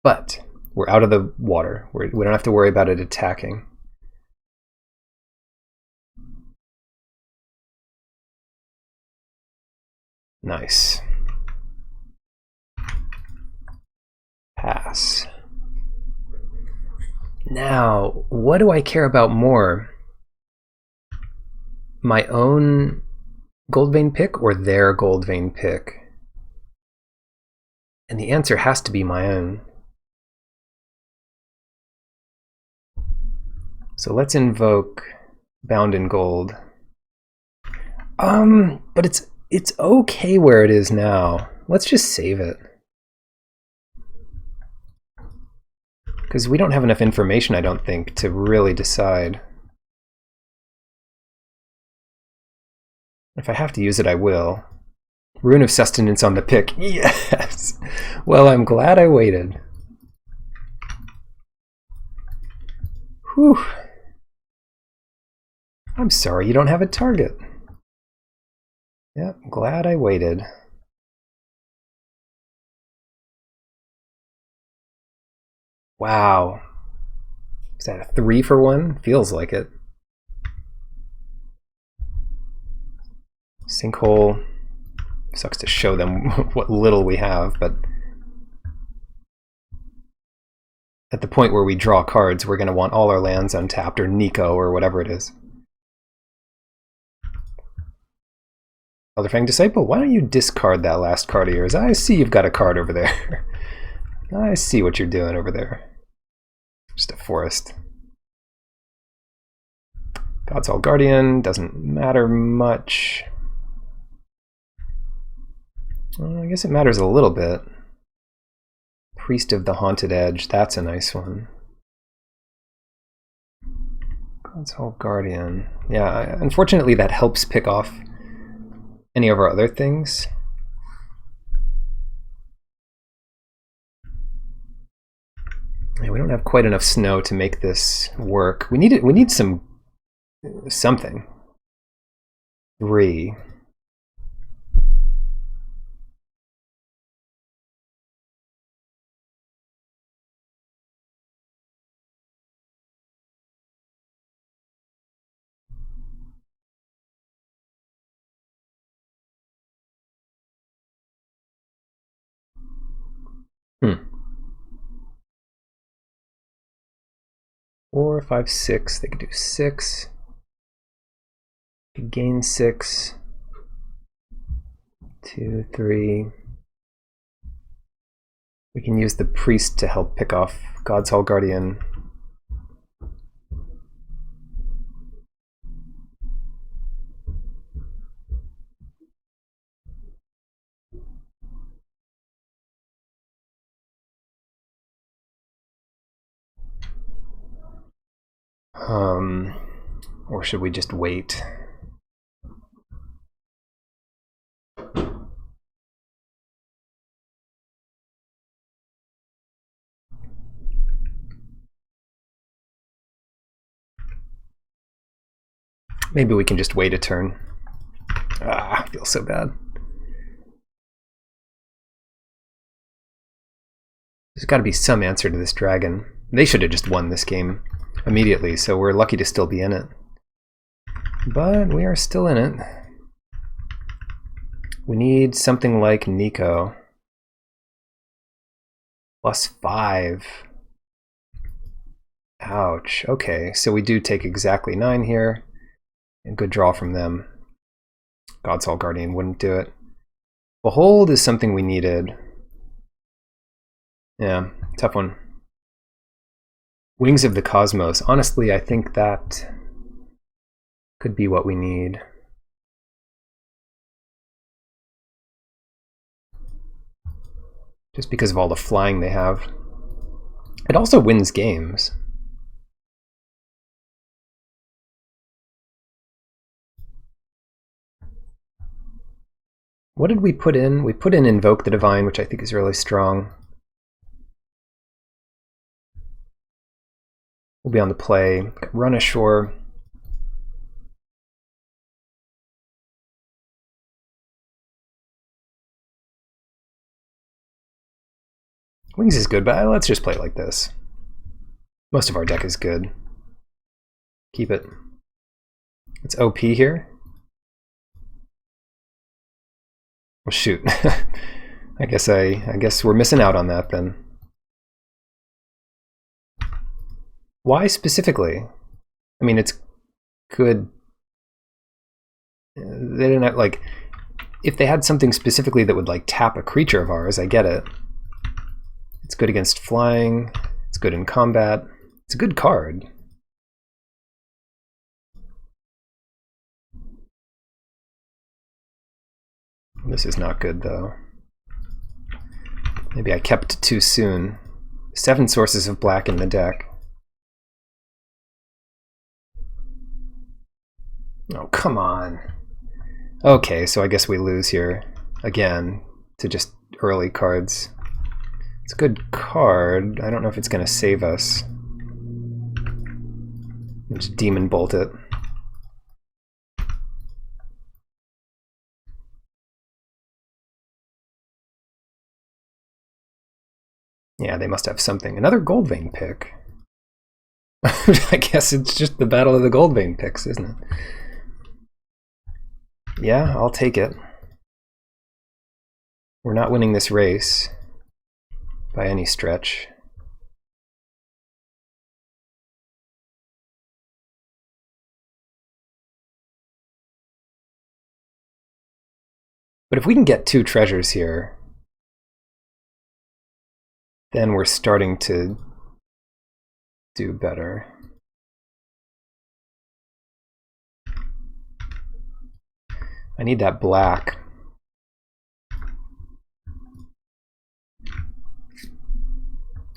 But we're out of the water. We don't have to worry about it attacking. Nice. Pass. Now, what do I care about more? My own Goldvein pick or their Goldvein pick? And the answer has to be my own. So let's invoke Bound in Gold. But it's okay where it is now. Let's just save it. Because we don't have enough information, I don't think, to really decide. If I have to use it, I will. Rune of Sustenance on the pick. Yes! Well, I'm glad I waited. Whew. I'm sorry you don't have a target. Yep, glad I waited. Wow. Is that a 3 for 1? Feels like it. Sinkhole. Sucks to show them what little we have, but at the point where we draw cards, we're going to want all our lands untapped, or Nico, or whatever it is. Elderfang Disciple, why don't you discard that last card of yours? I see you've got a card over there. I see what you're doing over there. Just a forest. God's All Guardian, doesn't matter much. Well, I guess it matters a little bit. Priest of the Haunted Edge, that's a nice one. God's Whole Guardian. Yeah, unfortunately that helps pick off any of our other things. Yeah, we don't have quite enough snow to make this work. We need something. 3. Hmm. 4, 5, 6. They could do 6. Could gain 6. 2, 3. We can use the priest to help pick off God's Hall Guardian. Or should we just wait? Maybe we can just wait a turn. Ah, I feel so bad. There's got to be some answer to this dragon. They should have just won this game immediately, so we're lucky to still be in it. But we are still in it. We need something like Nico. +5. Ouch. Okay, so we do take exactly 9 here. A good draw from them. God's Hall Guardian wouldn't do it. Behold is something we needed. Yeah, tough one. Wings of the Cosmos. Honestly, I think that could be what we need. Just because of all the flying they have. It also wins games. What did we put in? We put in Invoke the Divine, which I think is really strong. We'll be on the play. Run ashore. Wings is good, but let's just play it like this. Most of our deck is good. Keep it. It's OP here. Well, shoot. I guess we're missing out on that then. Why specifically? I mean, it's good. They didn't have, like, if they had something specifically that would like tap a creature of ours, I get it. It's good against flying. It's good in combat. It's a good card. This is not good, though. Maybe I kept too soon. 7 sources of black in the deck. Oh, come on. Okay, so I guess we lose here again to just early cards. It's a good card. I don't know if it's going to save us. Just Demon Bolt it. Yeah, they must have something. Another Goldvein pick. I guess it's just the battle of the Goldvein picks, isn't it? Yeah, I'll take it. We're not winning this race by any stretch. But if we can get 2 treasures here, then we're starting to do better. I need that black.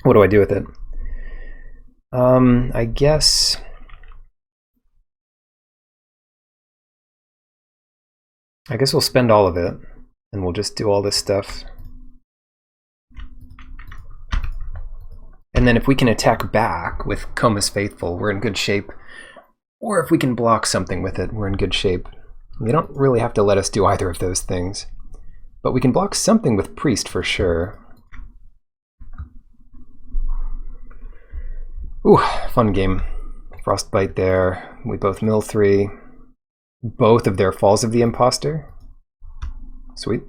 What do I do with it? I guess we'll spend all of it, and we'll just do all this stuff. And then if we can attack back with Coma's Faithful, we're in good shape. Or if we can block something with it, we're in good shape. They don't really have to let us do either of those things. But we can block something with Priest for sure. Ooh, fun game. Frostbite there. We both mill 3. Both of their Falls of the Imposter. Sweet.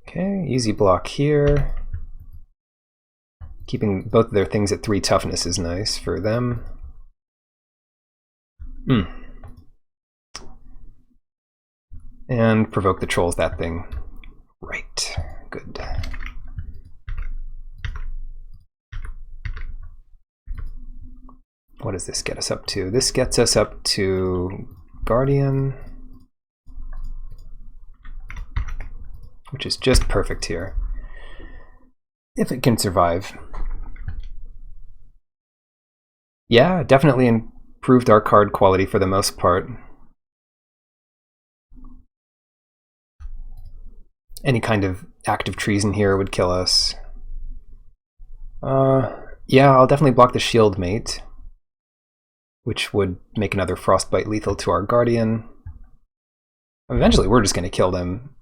Okay, easy block here. Keeping both of their things at 3 toughness is nice for them. And provoke the trolls, that thing. Right, good. What does this get us up to? This gets us up to Guardian, which is just perfect here. If it can survive. Yeah, definitely improved our card quality for the most part. Any kind of active treason here would kill us. Yeah, I'll definitely block the Shield Mate, which would make another Frostbite lethal to our Guardian. Eventually we're just going to kill them.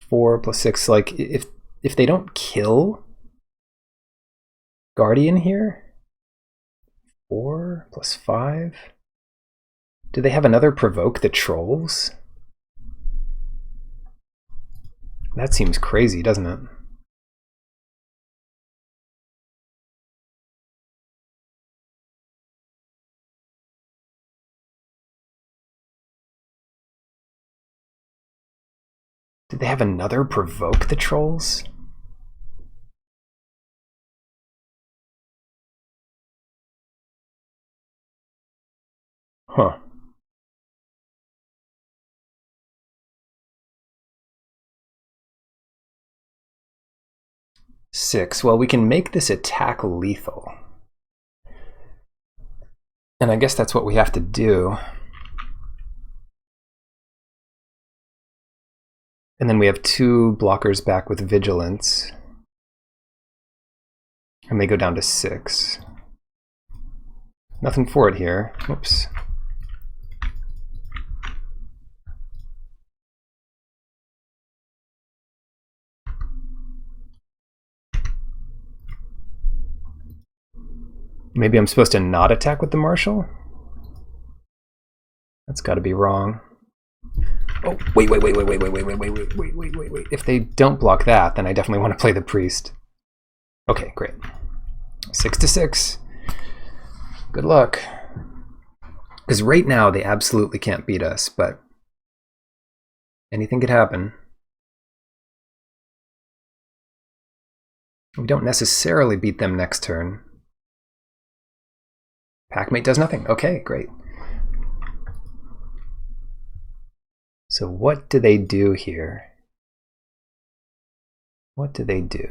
4 + 6, like, if they don't kill Guardian here? 4 + 5? Do they have another Provoke the Trolls? That seems crazy, doesn't it? Did they have another Provoke the Trolls? Huh. Six. Well, we can make this attack lethal. And I guess that's what we have to do. And then we have 2 blockers back with Vigilance. And they go down to 6. Nothing for it here. Whoops. Maybe I'm supposed to not attack with the Marshal? That's got to be wrong. Oh, wait. If they don't block that, then I definitely want to play the Priest. Okay, great. 6 to 6. Good luck. Because right now they absolutely can't beat us, but anything could happen. We don't necessarily beat them next turn. Packmate does nothing. Okay, great. So what do they do here? What do they do?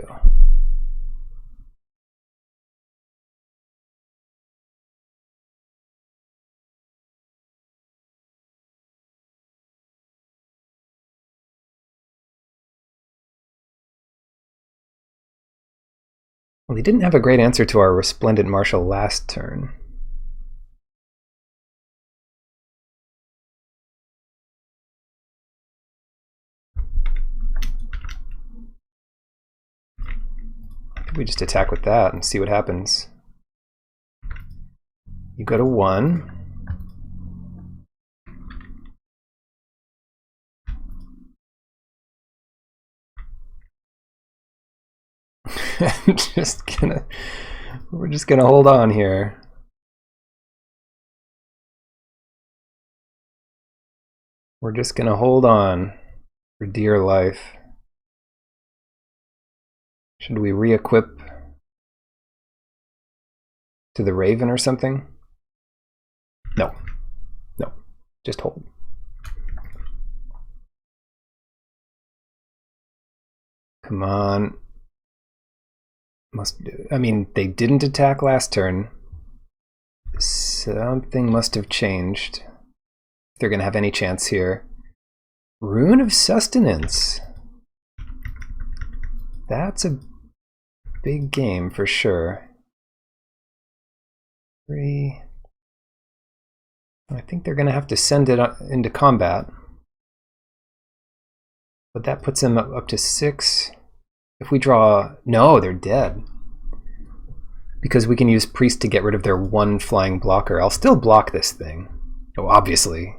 Well, they didn't have a great answer to our Resplendent Marshal last turn. We just attack with that and see what happens. You go to 1. We're just gonna hold on here. We're just gonna hold on for dear life. Should we re-equip to the Raven or something? No. Just hold. Come on. I mean, they didn't attack last turn. Something must have changed. If they're going to have any chance here. Rune of Sustenance. That's a big game for sure. 3. I think they're going to have to send it into combat. But that puts them up to 6. If we draw... No, they're dead. Because we can use Priest to get rid of their 1 flying blocker. I'll still block this thing. Oh, obviously.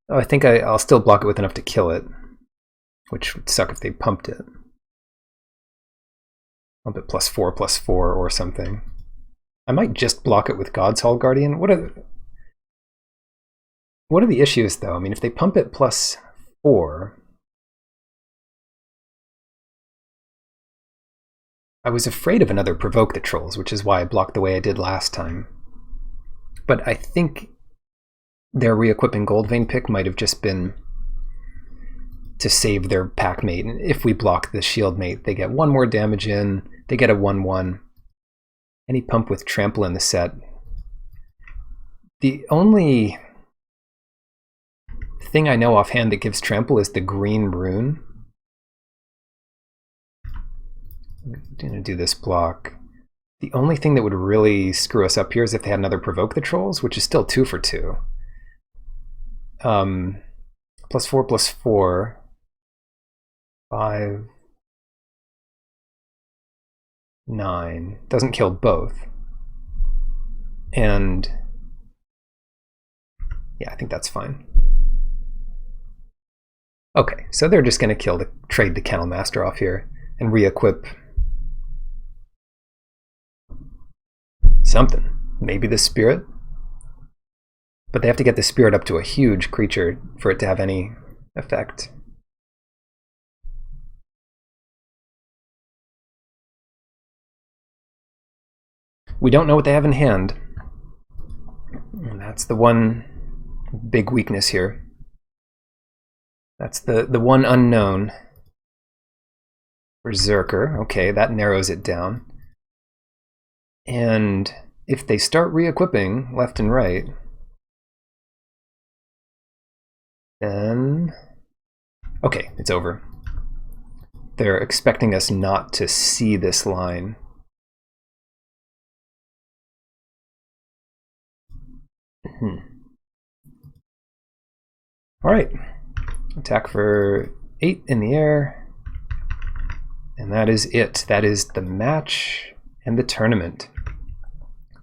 Oh, I think I'll still block it with enough to kill it. Which would suck if they pumped it. Pump it +4/+4 or something. I might just block it with God's Hall Guardian. What are the issues, though? I mean, if they pump it +4... I was afraid of another Provoke the Trolls, which is why I blocked the way I did last time. But I think their re-equipping Goldvein pick might have just been to save their pack mate. And if we block the shield mate, they get 1 more damage in, they get a 1/1. Any pump with Trample in the set. The only thing I know offhand that gives Trample is the green rune. I'm going to do this block. The only thing that would really screw us up here is if they had another Provoke the Trolls, which is still 2 for 2. +4/+4. 5. 9. Doesn't kill both. And yeah, I think that's fine. Okay, so they're just going to trade the Kennel Master off here and re-equip something. Maybe the Spirit? But they have to get the Spirit up to a huge creature for it to have any effect. We don't know what they have in hand. And that's the one big weakness here. That's the one unknown. Berserker. Okay, that narrows it down. And if they start re-equipping left and right, then... Okay, it's over. They're expecting us not to see this line. Alright. Attack for 8 in the air. And that is it. That is the match and the tournament.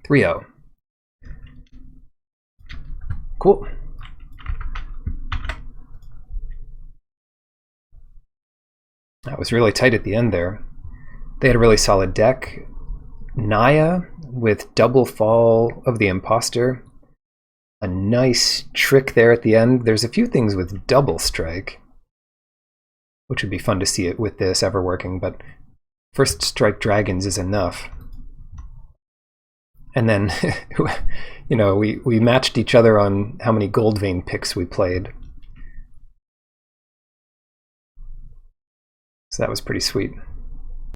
3-0. Cool. That was really tight at the end there. They had a really solid deck. Naya with double fall of the Imposter. A nice trick there at the end. There's a few things with double strike, which would be fun to see it with this ever working, but first strike dragons is enough. And then, you know, we matched each other on how many Goldvein picks we played. So that was pretty sweet.